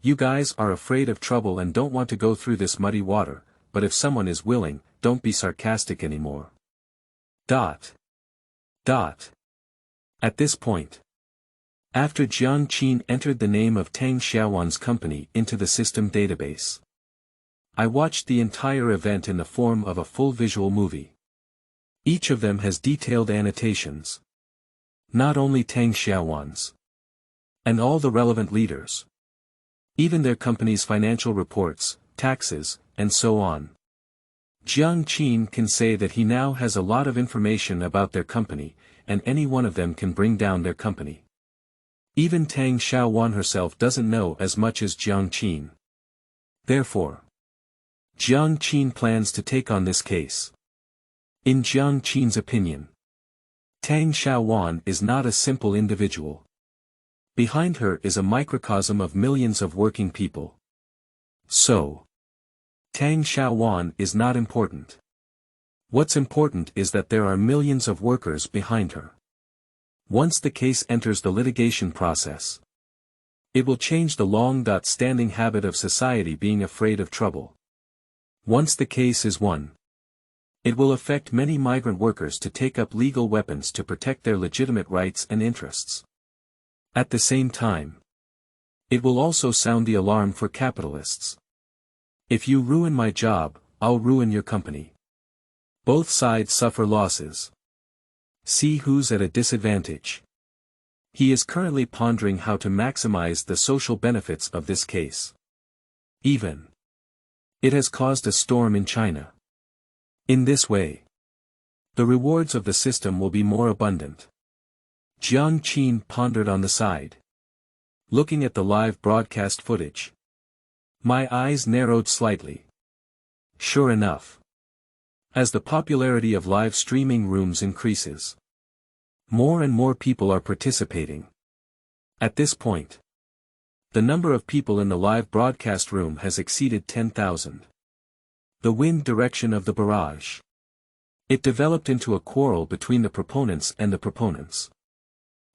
you guys are afraid of trouble and don't want to go through this muddy water, but if someone is willing, don't be sarcastic anymore. Dot. At this point, after Jiang Qin entered the name of Tang Xiaowan's company into the system database, I watched the entire event in the form of a full visual movie. Each of them has detailed annotations. Not only Tang Xiaowan's, and all the relevant leaders. Even their company's financial reports, taxes, and so on. Jiang Qin can say that he now has a lot of information about their company, and any one of them can bring down their company. Even Tang Xiaowan herself doesn't know as much as Jiang Qin. Therefore, Jiang Qin plans to take on this case. In Jiang Qin's opinion, Tang Xiaowan is not a simple individual. Behind her is a microcosm of millions of working people. So, Tang Xiaowan is not important. What's important is that there are millions of workers behind her. Once the case enters the litigation process, it will change the long-standing habit of society being afraid of trouble. Once the case is won, it will affect many migrant workers to take up legal weapons to protect their legitimate rights and interests. At the same time, it will also sound the alarm for capitalists. If you ruin my job, I'll ruin your company. Both sides suffer losses. See who's at a disadvantage. He is currently pondering how to maximize the social benefits of this case. Even it has caused a storm in China. In this way, the rewards of the system will be more abundant. Jiang Qin pondered on the side, looking at the live broadcast footage. My eyes narrowed slightly. Sure enough, as the popularity of live streaming rooms increases, more and more people are participating. At this point, the number of people in the live broadcast room has exceeded 10,000. The wind direction of the barrage. It developed into a quarrel between the proponents and the proponents.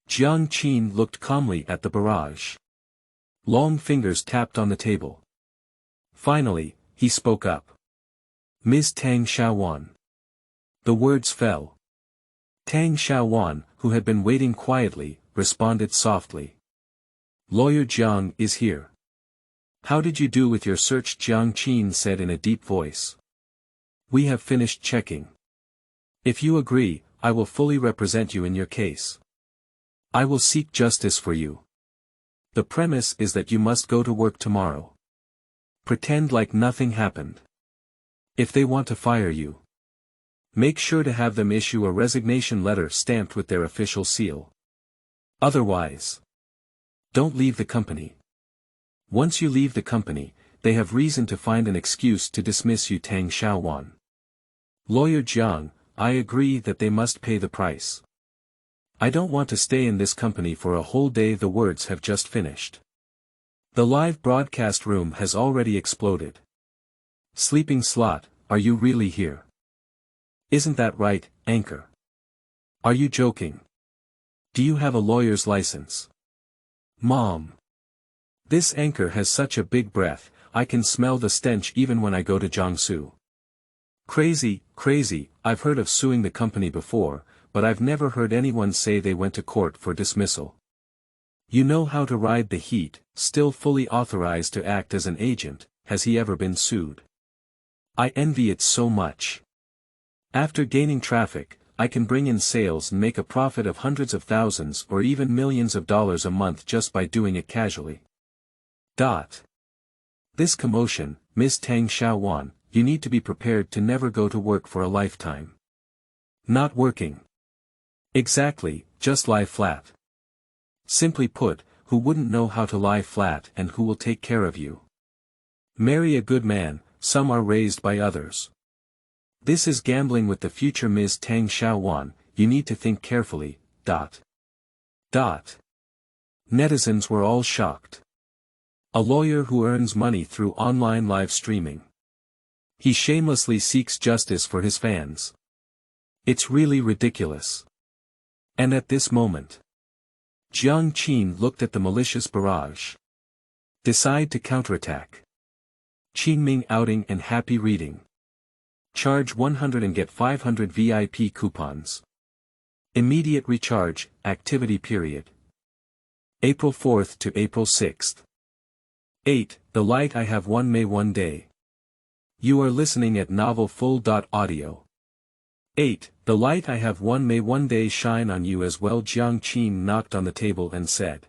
Jiang Qin looked calmly at the barrage. Long fingers tapped on the table. Finally, he spoke up. Ms. Tang Xiaowan. The words fell. Tang Xiaowan, who had been waiting quietly, responded softly. Lawyer Jiang is here. How did you do with your search? Jiang Qin said in a deep voice. We have finished checking. If you agree, I will fully represent you in your case. I will seek justice for you. The premise is that you must go to work tomorrow. Pretend like nothing happened. If they want to fire you, make sure to have them issue a resignation letter stamped with their official seal. Otherwise, don't leave the company. Once you leave the company, they have reason to find an excuse to dismiss you. Tang Xiaowan. Lawyer Jiang, I agree that they must pay the price. I don't want to stay in this company for a whole day. The words have just finished. The live broadcast room has already exploded. Sleeping slot, are you really here? Isn't that right, anchor? Are you joking? Do you have a lawyer's license? Mom. This anchor has such a big breath, I can smell the stench even when I go to Jiangsu. Crazy, I've heard of suing the company before, but I've never heard anyone say they went to court for dismissal. You know how to ride the heat, still fully authorized to act as an agent. Has he ever been sued? I envy it so much. After gaining traffic, I can bring in sales and make a profit of hundreds of thousands or even millions of dollars a month just by doing it casually. This commotion, Ms. Tang Xiaowan, you need to be prepared to never go to work for a lifetime. Not working. Exactly, just lie flat. Simply put, who wouldn't know how to lie flat and who will take care of you? Marry a good man, some are raised by others. This is gambling with the future. Ms. Tang Xiaowan, you need to think carefully. Netizens were all shocked. A lawyer who earns money through online live streaming. He shamelessly seeks justice for his fans. It's really ridiculous. And at this moment, Jiang Qin looked at the malicious barrage. Decide to counterattack. Qingming outing and happy reading. Charge 100 and get 500 VIP coupons. Immediate recharge, activity period. April 4th to April 6th. 8. The light I have won may one day. You are listening at novelfull.audio. 8. The light I have won may one day shine on you as well. Jiang Qin knocked on the table and said.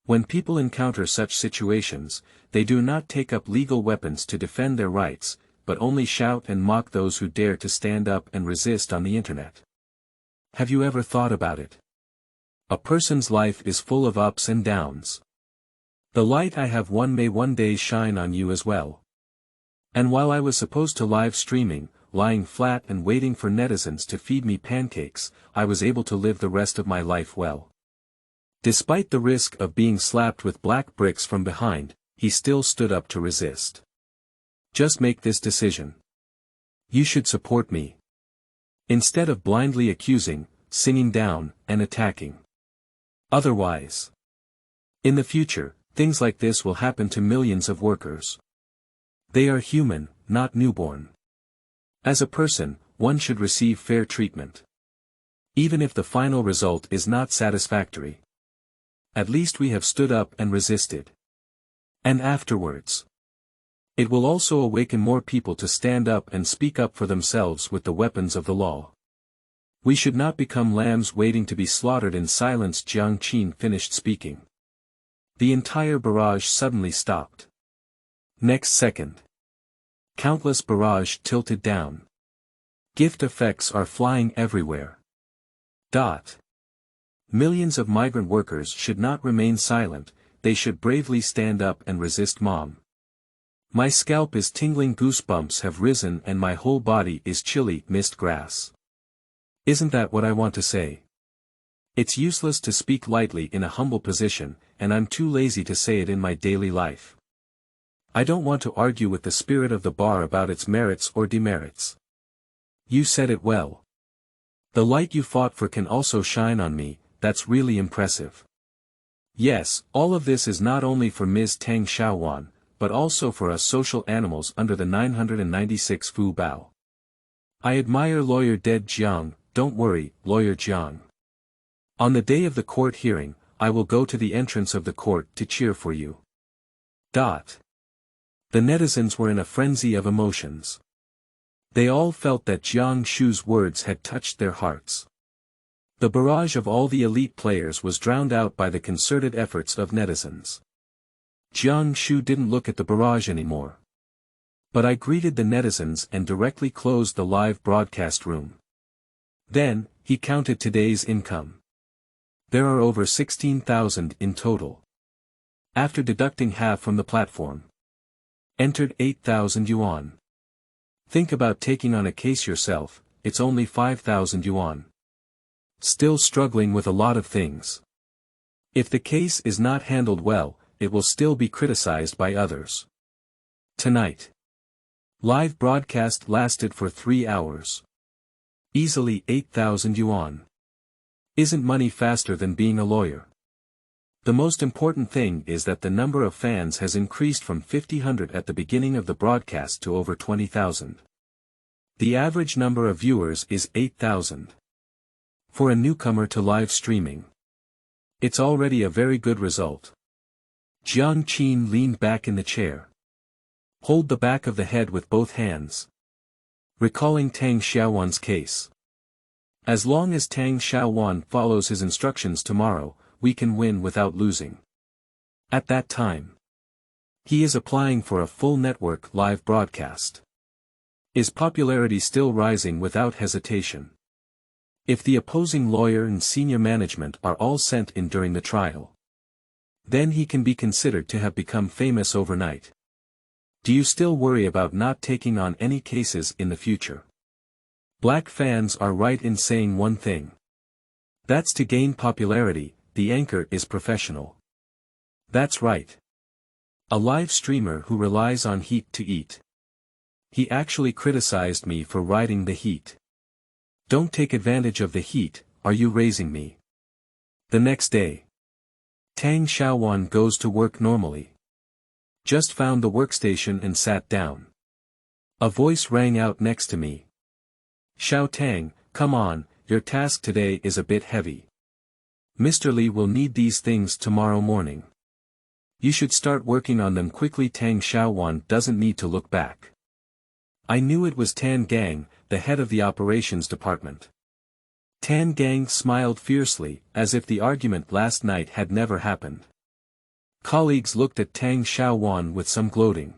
When people encounter such situations, they do not take up legal weapons to defend their rights, but only shout and mock those who dare to stand up and resist on the internet. Have you ever thought about it? A person's life is full of ups and downs. The light I have won may one day shine on you as well. And while I was supposed to live streaming, lying flat and waiting for netizens to feed me pancakes, I was able to live the rest of my life well. Despite the risk of being slapped with black bricks from behind, he still stood up to resist. Just make this decision. You should support me. Instead of blindly accusing, singing down, and attacking. Otherwise, in the future, things like this will happen to millions of workers. They are human, not newborn. As a person, one should receive fair treatment. Even if the final result is not satisfactory. At least we have stood up and resisted. And afterwards, it will also awaken more people to stand up and speak up for themselves with the weapons of the law. We should not become lambs waiting to be slaughtered in silence. Jiang Qin finished speaking. The entire barrage suddenly stopped. Next second, countless barrage tilted down. Gift effects are flying everywhere. Millions of migrant workers should not remain silent, they should bravely stand up and resist mom. My scalp is tingling, goosebumps have risen and my whole body is chilly. Mist grass. Isn't that what I want to say? It's useless to speak lightly in a humble position, and I'm too lazy to say it in my daily life. I don't want to argue with the spirit of the bar about its merits or demerits. You said it well. The light you fought for can also shine on me. That's really impressive. Yes, all of this is not only for Ms. Tang Xiaowan, but also for us social animals under the 996 Fu Bao. I admire Lawyer Dead Jiang. Don't worry, Lawyer Jiang. On the day of the court hearing, I will go to the entrance of the court to cheer for you. The netizens were in a frenzy of emotions. They all felt that Jiang Shu's words had touched their hearts. The barrage of all the elite players was drowned out by the concerted efforts of netizens. Jiang Shu didn't look at the barrage anymore. But I greeted the netizens and directly closed the live broadcast room. Then, he counted today's income. There are over 16,000 in total. After deducting half from the platform. Entered 8,000 yuan. Think about taking on a case yourself, it's only 5,000 yuan. Still struggling with a lot of things. If the case is not handled well, it will still be criticized by others. Tonight. Live broadcast lasted for 3 hours. Easily 8,000 yuan. Isn't money faster than being a lawyer? The most important thing is that the number of fans has increased from 500 at the beginning of the broadcast to over 20,000. The average number of viewers is 8,000. For a newcomer to live streaming, it's already a very good result. Jiang Qin leaned back in the chair. Hold the back of the head with both hands. Recalling Tang Xiaowan's case. As long as Tang Xiaowan follows his instructions tomorrow, we can win without losing. At that time, he is applying for a full network live broadcast. His popularity still rising without hesitation. If the opposing lawyer and senior management are all sent in during the trial, then he can be considered to have become famous overnight. Do you still worry about not taking on any cases in the future? Black fans are right in saying one thing. That's to gain popularity, the anchor is professional. That's right. A live streamer who relies on heat to eat. He actually criticized me for riding the heat. Don't take advantage of the heat, are you raising me? The next day, Tang Xiaowan goes to work normally. Just found the workstation and sat down. A voice rang out next to me. Xiao Tang, come on, your task today is a bit heavy. Mr. Li will need these things tomorrow morning. You should start working on them quickly. Tang Xiaowan doesn't need to look back. I knew it was Tan Gang, the head of the operations department. Tan Gang smiled fiercely, as if the argument last night had never happened. Colleagues looked at Tang Xiaowan with some gloating.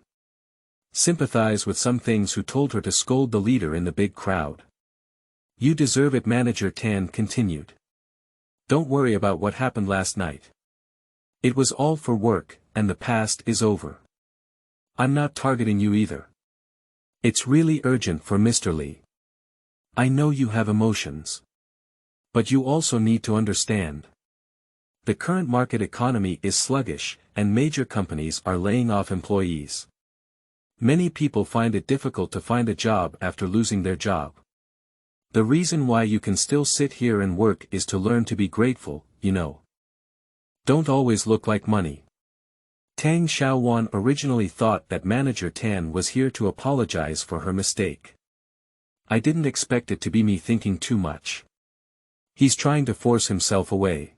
Sympathize with some things who told her to scold the leader in the big crowd. You deserve it. Manager Tan continued. Don't worry about what happened last night. It was all for work, and the past is over. I'm not targeting you either. It's really urgent for Mr. Li. I know you have emotions. But you also need to understand. The current market economy is sluggish, and major companies are laying off employees. Many people find it difficult to find a job after losing their job. The reason why you can still sit here and work is to learn to be grateful, you know. Don't always look like money. Tang Xiaowan originally thought that Manager Tan was here to apologize for her mistake. I didn't expect it to be me thinking too much. He's trying to force himself away.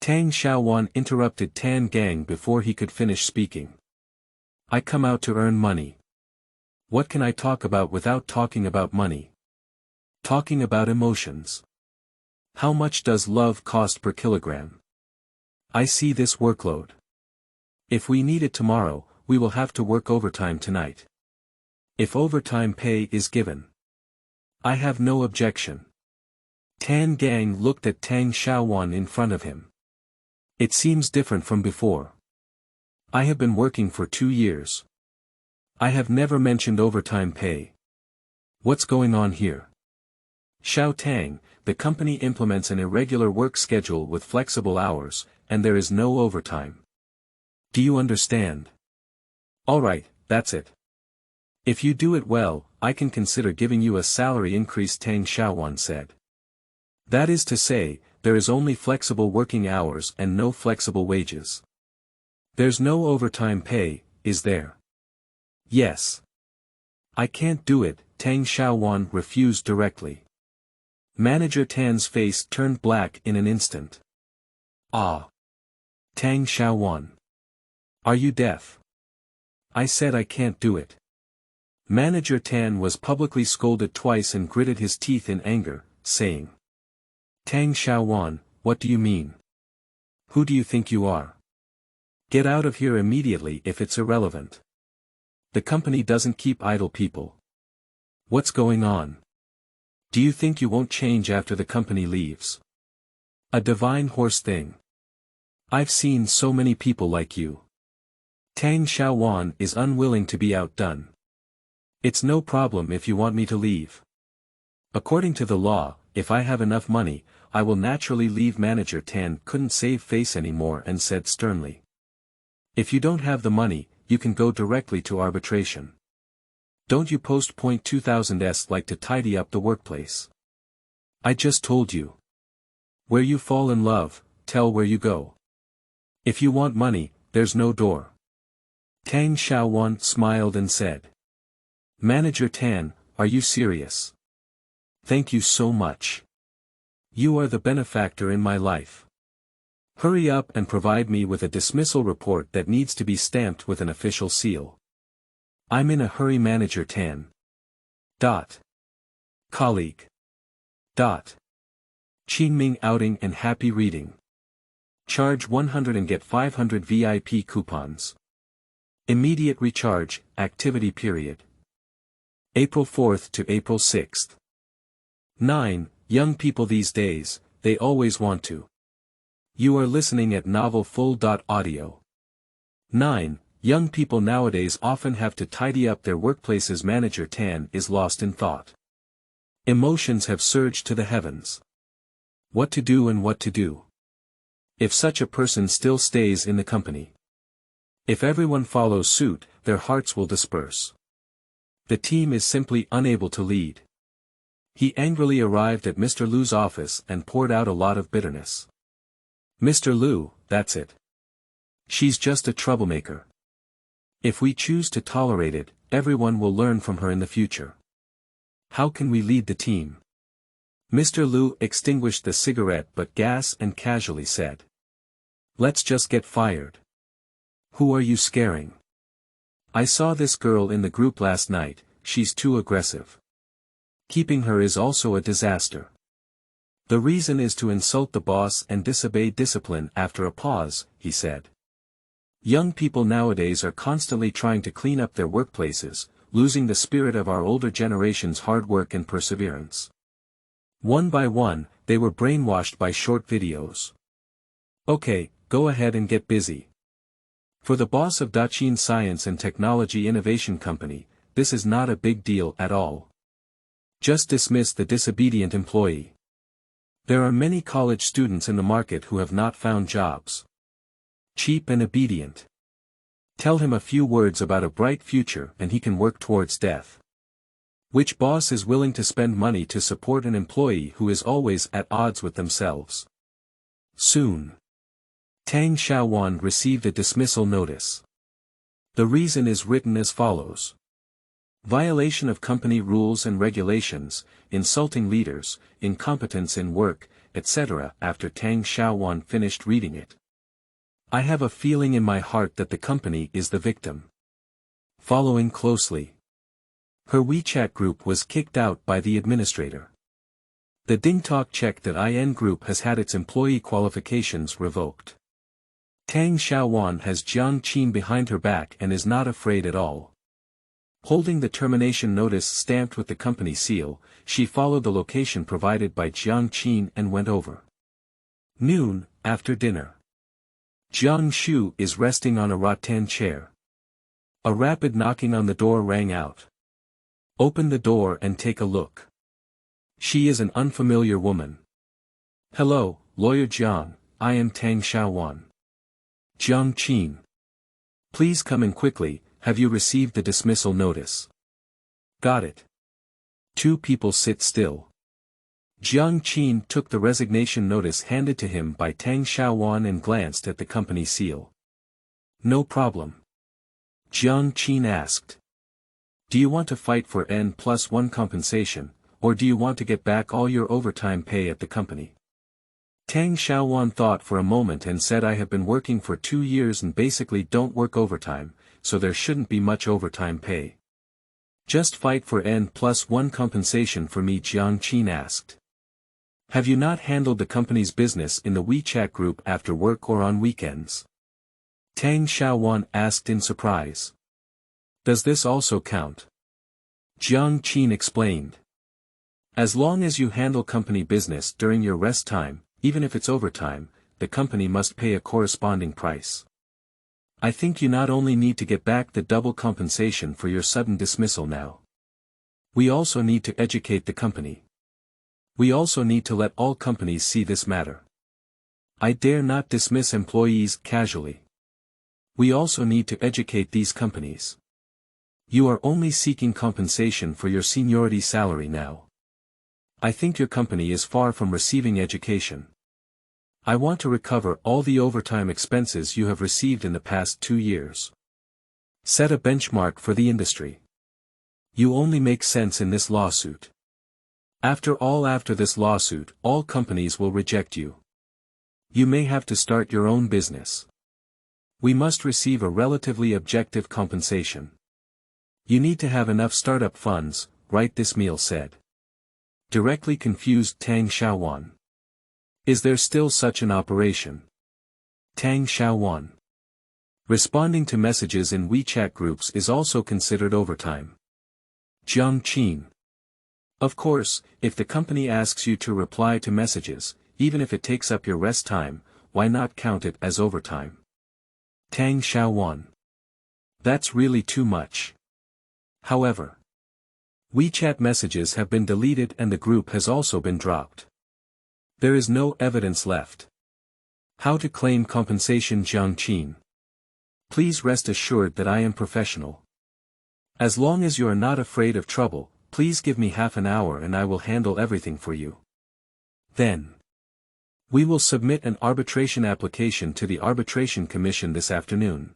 Tang Xiaowan interrupted Tan Gang before he could finish speaking. I come out to earn money. What can I talk about without talking about money? Talking about emotions. How much does love cost per kilogram? I see this workload. If we need it tomorrow, we will have to work overtime tonight. If overtime pay is given, I have no objection. Tan Gang looked at Tang Xiaowan in front of him. It seems different from before. I have been working for 2 years. I have never mentioned overtime pay. What's going on here? Xiao Tang, the company implements an irregular work schedule with flexible hours, and there is no overtime. Do you understand? Alright, that's it. If you do it well, I can consider giving you a salary increase, Tang Xiaowan said. That is to say, there is only flexible working hours and no flexible wages. There's no overtime pay, is there? Yes. I can't do it, Tang Xiaowan refused directly. Manager Tan's face turned black in an instant. Ah. Tang Xiaowan. Are you deaf? I said I can't do it. Manager Tan was publicly scolded twice and gritted his teeth in anger, saying. Tang Xiaowan, what do you mean? Who do you think you are? Get out of here immediately if it's irrelevant. The company doesn't keep idle people. What's going on? Do you think you won't change after the company leaves? A divine horse thing. I've seen so many people like you. Tang Xiaowan is unwilling to be outdone. It's no problem if you want me to leave. According to the law, if I have enough money, I will naturally leave. Manager Tan couldn't save face anymore and said sternly. If you don't have the money, you can go directly to arbitration. Don't you post point 2000s like to tidy up the workplace? I just told you. Where you fall in love, tell where you go. If you want money, there's no door. Tang Xiaowan smiled and said. Manager Tan, are you serious? Thank you so much. You are the benefactor in my life. Hurry up and provide me with a dismissal report that needs to be stamped with an official seal. I'm in a hurry. Manager Tan. Colleague. Qingming outing and happy reading. Charge 100 and get 500 VIP coupons. Immediate recharge, activity period. April 4th to April 6th. 9. Young people these days, they always want to. You are listening at novelfull.audio. 9. Young people nowadays often have to tidy up their workplaces. Manager Tan is lost in thought. Emotions have surged to the heavens. What to do and what to do. If such a person still stays in the company. If everyone follows suit, their hearts will disperse. The team is simply unable to lead. He angrily arrived at Mr. Lu's office and poured out a lot of bitterness. Mr. Lu, that's it. She's just a troublemaker. If we choose to tolerate it, everyone will learn from her in the future. How can we lead the team? Mr. Liu extinguished the cigarette but gas and casually said. Let's just get fired. Who are you scaring? I saw this girl in the group last night, she's too aggressive. Keeping her is also a disaster. The reason is to insult the boss and disobey discipline. After a pause, he said. Young people nowadays are constantly trying to clean up their workplaces, losing the spirit of our older generation's hard work and perseverance. One by one, they were brainwashed by short videos. Okay, go ahead and get busy. For the boss of Daqin Science and Technology Innovation Company, this is not a big deal at all. Just dismiss the disobedient employee. There are many college students in the market who have not found jobs. Cheap and obedient. Tell him a few words about a bright future and he can work towards death. Which boss is willing to spend money to support an employee who is always at odds with themselves? Soon. Tang Xiaowan received a dismissal notice. The reason is written as follows. Violation of company rules and regulations, insulting leaders, incompetence in work, etc. After Tang Xiaowan finished reading it. I have a feeling in my heart that the company is the victim. Following closely. Her WeChat group was kicked out by the administrator. The DingTalk checked that IN group has had its employee qualifications revoked. Tang Xiaowan has Jiang Qin behind her back and is not afraid at all. Holding the termination notice stamped with the company seal, she followed the location provided by Jiang Qin and went over. Noon, after dinner. Jiang Shu is resting on a rattan chair. A rapid knocking on the door rang out. Open the door and take a look. She is an unfamiliar woman. Hello, Lawyer Jiang, I am Tang Xiaowan. Jiang Qin. Please come in quickly, have you received the dismissal notice? Got it. Two people sit still. Jiang Qin took the resignation notice handed to him by Tang Xiaowan and glanced at the company seal. No problem. Jiang Qin asked. Do you want to fight for N+1 compensation, or do you want to get back all your overtime pay at the company? Tang Xiaowan thought for a moment and said I have been working for 2 years and basically don't work overtime, so there shouldn't be much overtime pay. Just fight for N+1 compensation for me, Jiang Qin asked. Have you not handled the company's business in the WeChat group after work or on weekends? Tang Xiaowan asked in surprise. Does this also count? Jiang Qin explained. As long as you handle company business during your rest time, even if it's overtime, the company must pay a corresponding price. I think you not only need to get back the double compensation for your sudden dismissal now. We also need to educate the company. We also need to let all companies see this matter. I dare not dismiss employees casually. We also need to educate these companies. You are only seeking compensation for your seniority salary now. I think your company is far from receiving education. I want to recover all the overtime expenses you have received in the past 2 years. Set a benchmark for the industry. You only make sense in this lawsuit. After this lawsuit, all companies will reject you. You may have to start your own business. We must receive a relatively objective compensation. You need to have enough startup funds, right? This meal said. Directly confused Tang Xiaowan. Is there still such an operation? Tang Xiaowan. Responding to messages in WeChat groups is also considered overtime. Jiang Qin. Of course, if the company asks you to reply to messages, even if it takes up your rest time, why not count it as overtime? Tang Xiaowan. That's really too much. However, WeChat messages have been deleted and the group has also been dropped. There is no evidence left. How to claim compensation? Jiang Qin. Please rest assured that I am professional. As long as you are not afraid of trouble, please give me half an hour and I will handle everything for you. Then, we will submit an arbitration application to the Arbitration Commission this afternoon.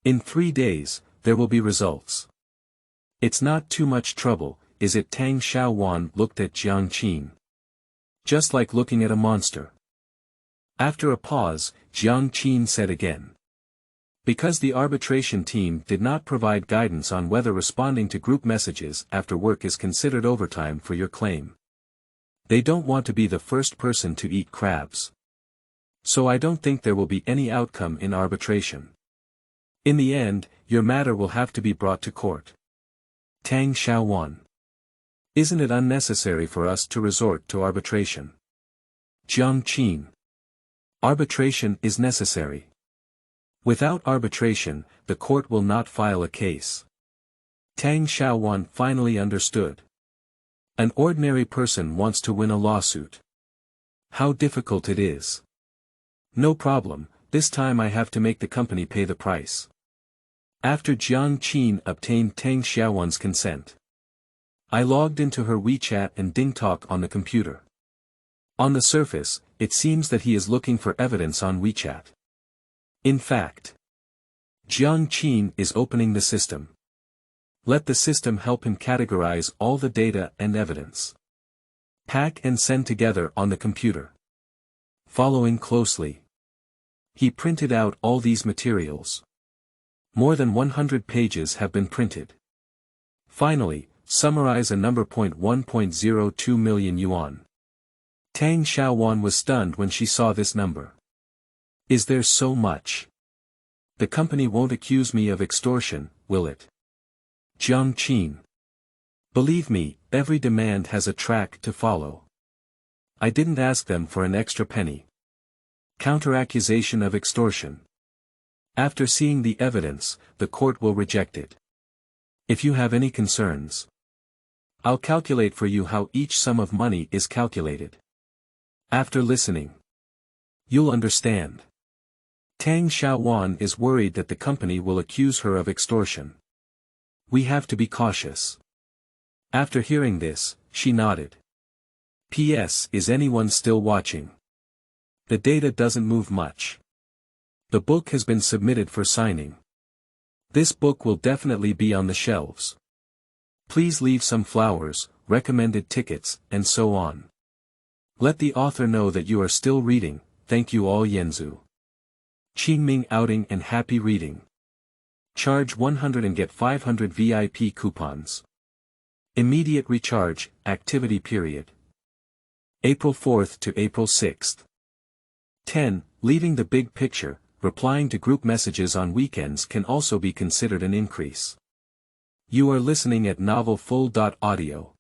In 3 days, there will be results. It's not too much trouble, is it? Tang Xiaowan looked at Jiang Qin. Just like looking at a monster. After a pause, Jiang Qin said again. Because the arbitration team did not provide guidance on whether responding to group messages after work is considered overtime for your claim. They don't want to be the first person to eat crabs. So I don't think there will be any outcome in arbitration. In the end, your matter will have to be brought to court. Tang Xiaowan. Isn't it unnecessary for us to resort to arbitration? Jiang Qin. Arbitration is necessary. Without arbitration, the court will not file a case. Tang Xiaowan finally understood. An ordinary person wants to win a lawsuit. How difficult it is. No problem, this time I have to make the company pay the price. After Jiang Qin obtained Tang Xiaowan's consent, I logged into her WeChat and DingTalk on the computer. On the surface, it seems that he is looking for evidence on WeChat. In fact, Jiang Qin is opening the system. Let the system help him categorize all the data and evidence. Pack and send together on the computer. Following closely. He printed out all these materials. More than 100 pages have been printed. Finally, summarize a number. 1.02 million yuan. Tang Xiaowan was stunned when she saw this number. Is there so much? The company won't accuse me of extortion, will it? Jiang Qin. Believe me, every demand has a track to follow. I didn't ask them for an extra penny. Counteraccusation of extortion. After seeing the evidence, the court will reject it. If you have any concerns, I'll calculate for you how each sum of money is calculated. After listening, you'll understand. Tang Xiaowan is worried that the company will accuse her of extortion. We have to be cautious. After hearing this, she nodded. P.S. Is anyone still watching? The data doesn't move much. The book has been submitted for signing. This book will definitely be on the shelves. Please leave some flowers, recommended tickets, and so on. Let the author know that you are still reading. Thank you all. Yanzu. Qingming outing and happy reading. Charge 100 and get 500 VIP coupons. Immediate recharge, activity period. April 4th to April 6th. 10. Leaving the big picture, replying to group messages on weekends can also be considered an increase. You are listening at novelfull.audio.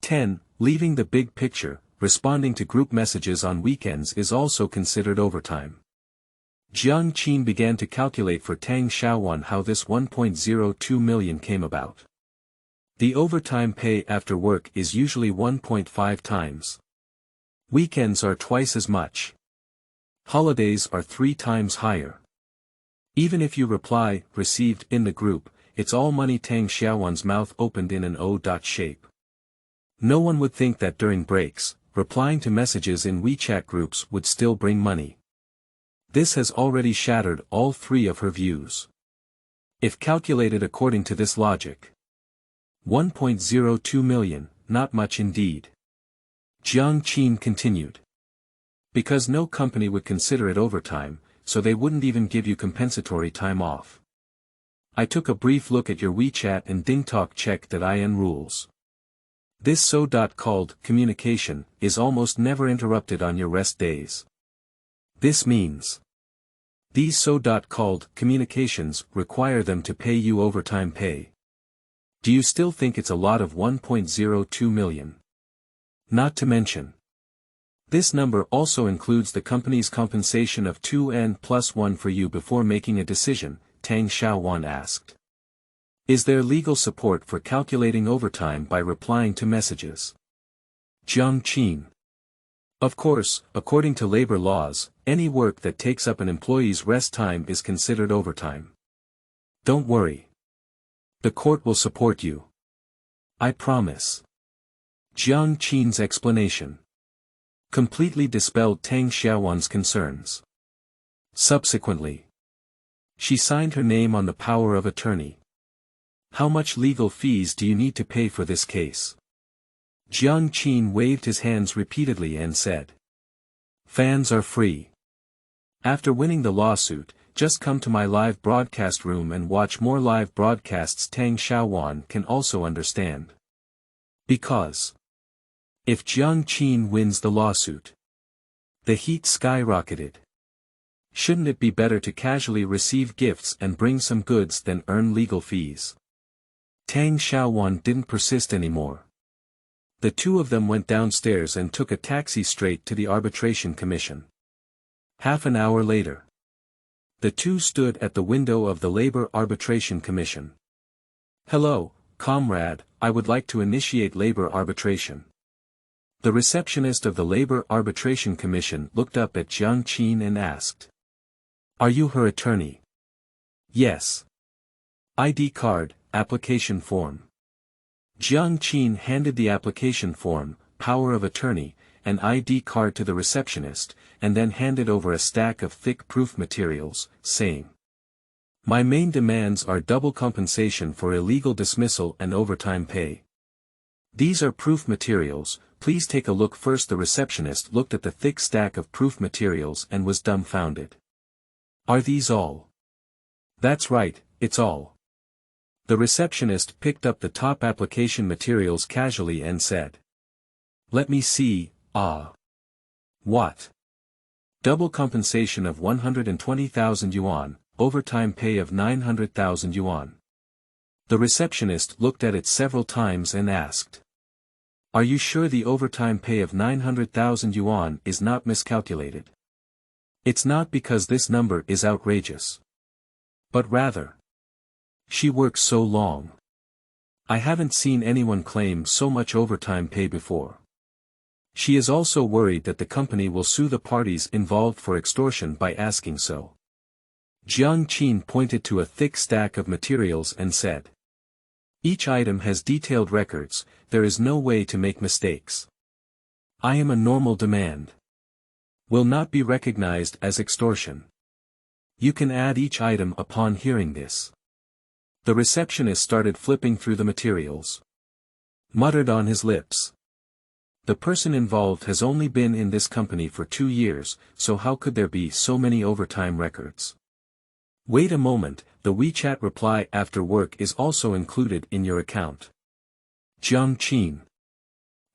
10. Leaving the big picture, responding to group messages on weekends is also considered overtime. Jiang Qin began to calculate for Tang Xiaowan how this 1.02 million came about. The overtime pay after work is usually 1.5 times. Weekends are twice as much. Holidays are 3 times higher. Even if you reply, received, in the group, it's all money. Tang Xiaowan's mouth opened in an O shape. No one would think that during breaks, replying to messages in WeChat groups would still bring money. This has already shattered all 3 of her views. If calculated according to this logic, 1.02 million, not much indeed. Jiang Qin continued. Because no company would consider it overtime, so they wouldn't even give you compensatory time off. I took a brief look at your WeChat and DingTalk check that IN rules. This so-called communication is almost never interrupted on your rest days. This means these so-called communications require them to pay you overtime pay. Do you still think it's a lot of 1.02 million? Not to mention, this number also includes the company's compensation of 2n plus 1 for you before making a decision, Tang Xiaowan asked. Is there legal support for calculating overtime by replying to messages? Jiang Qin. Of course, according to labor laws, any work that takes up an employee's rest time is considered overtime. Don't worry. The court will support you. I promise. Jiang Qin's explanation completely dispelled Tang Xiaowan's concerns. Subsequently, She signed her name on the power of attorney. How much legal fees do you need to pay for this case? Jiang Qin waved his hands repeatedly and said. Fans are free. After winning the lawsuit, just come to my live broadcast room and watch more live broadcasts. Tang Xiaowan can also understand. Because if Jiang Qin wins the lawsuit, the heat skyrocketed. Shouldn't it be better to casually receive gifts and bring some goods than earn legal fees? Tang Xiaowan didn't persist anymore. The two of them went downstairs and took a taxi straight to the arbitration commission. Half an hour later, the two stood at the window of the Labor Arbitration Commission. Hello, comrade, I would like to initiate labor arbitration. The receptionist of the Labor Arbitration Commission looked up at Jiang Qin and asked. Are you her attorney? Yes. ID card, application form. Jiang Qin handed the application form, power of attorney, and ID card to the receptionist, and then handed over a stack of thick proof materials, saying, My main demands are double compensation for illegal dismissal and overtime pay. These are proof materials, please take a look first. The receptionist looked at the thick stack of proof materials and was dumbfounded. Are these all? That's right, it's all. The receptionist picked up the top application materials casually and said. Let me see. What? Double compensation of 120,000 yuan, overtime pay of 900,000 yuan. The receptionist looked at it several times and asked. Are you sure the overtime pay of 900,000 yuan is not miscalculated? It's not because this number is outrageous. But rather. She works so long. I haven't seen anyone claim so much overtime pay before. She is also worried that the company will sue the parties involved for extortion by asking so. Jiang Qin pointed to a thick stack of materials and said. Each item has detailed records, there is no way to make mistakes. I am a normal demand. Will not be recognized as extortion. You can add each item upon hearing this. The receptionist started flipping through the materials. Muttered on his lips. The person involved has only been in this company for 2 years, so how could there be so many overtime records? Wait a moment, the WeChat reply after work is also included in your account. Jiang Qin.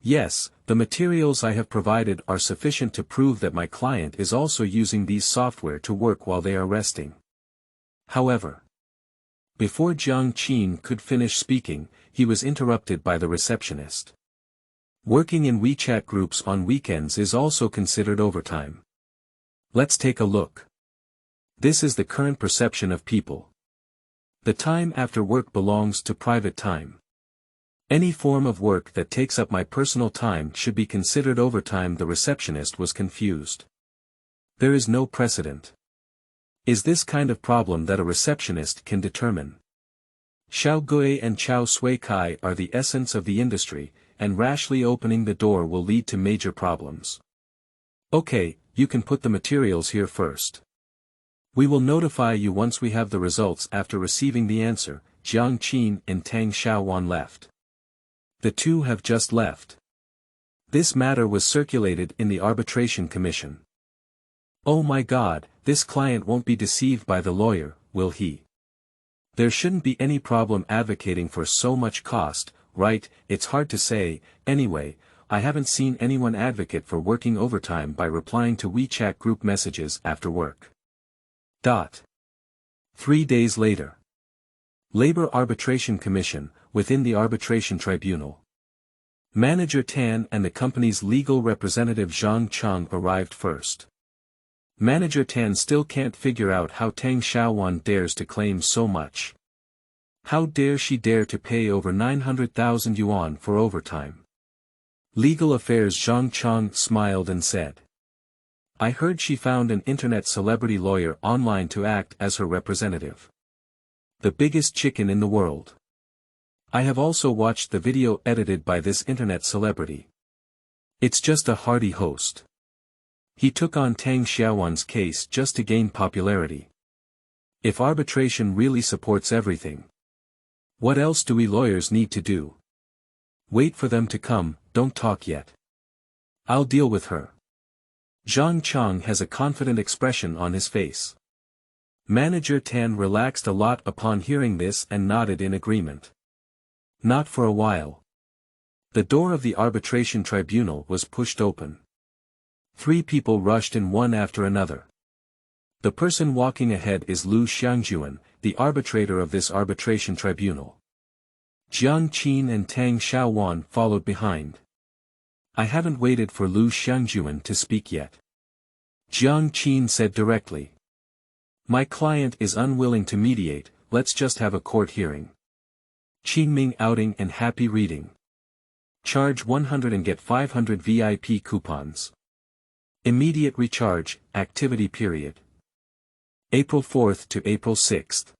Yes, the materials I have provided are sufficient to prove that my client is also using these software to work while they are resting. However, before Jiang Qin could finish speaking, he was interrupted by the receptionist. Working in WeChat groups on weekends is also considered overtime. Let's take a look. This is the current perception of people. The time after work belongs to private time. Any form of work that takes up my personal time should be considered overtime. The receptionist was confused. There is no precedent. Is this kind of problem that a receptionist can determine? Xiao Gui and Chao Sui Kai are the essence of the industry, and rashly opening the door will lead to major problems. Okay, you can put the materials here first. We will notify you once we have the results. After receiving the answer, Jiang Qin and Tang Xiaowan left. The two have just left. This matter was circulated in the arbitration commission. Oh my God, this client won't be deceived by the lawyer, will he? There shouldn't be any problem advocating for so much cost, right? It's hard to say. Anyway, I haven't seen anyone advocate for working overtime by replying to WeChat group messages after work. 3 days later. Labor Arbitration Commission, within the Arbitration Tribunal. Manager Tan and the company's legal representative Zhang Cheng arrived first. Manager Tan still can't figure out how Tang Xiaowan dares to claim so much. How dare she dare to pay over 900,000 yuan for overtime? Legal Affairs Zhang Cheng smiled and said. I heard she found an internet celebrity lawyer online to act as her representative. The biggest chicken in the world. I have also watched the video edited by this internet celebrity. It's just a hearty host. He took on Tang Xiaowan's case just to gain popularity. If arbitration really supports everything, what else do we lawyers need to do? Wait for them to come, don't talk yet. I'll deal with her. Zhang Chang has a confident expression on his face. Manager Tan relaxed a lot upon hearing this and nodded in agreement. Not for a while. The door of the arbitration tribunal was pushed open. 3 people rushed in one after another. The person walking ahead is Lu Xiangjuan, the arbitrator of this arbitration tribunal. Jiang Qin and Tang Xiaowan followed behind. I haven't waited for Lu Xiangjuan to speak yet. Jiang Qin said directly. My client is unwilling to mediate, let's just have a court hearing. Qingming outing and happy reading. Charge 100 and get 500 VIP coupons. Immediate recharge, activity period. April 4th to April 6th.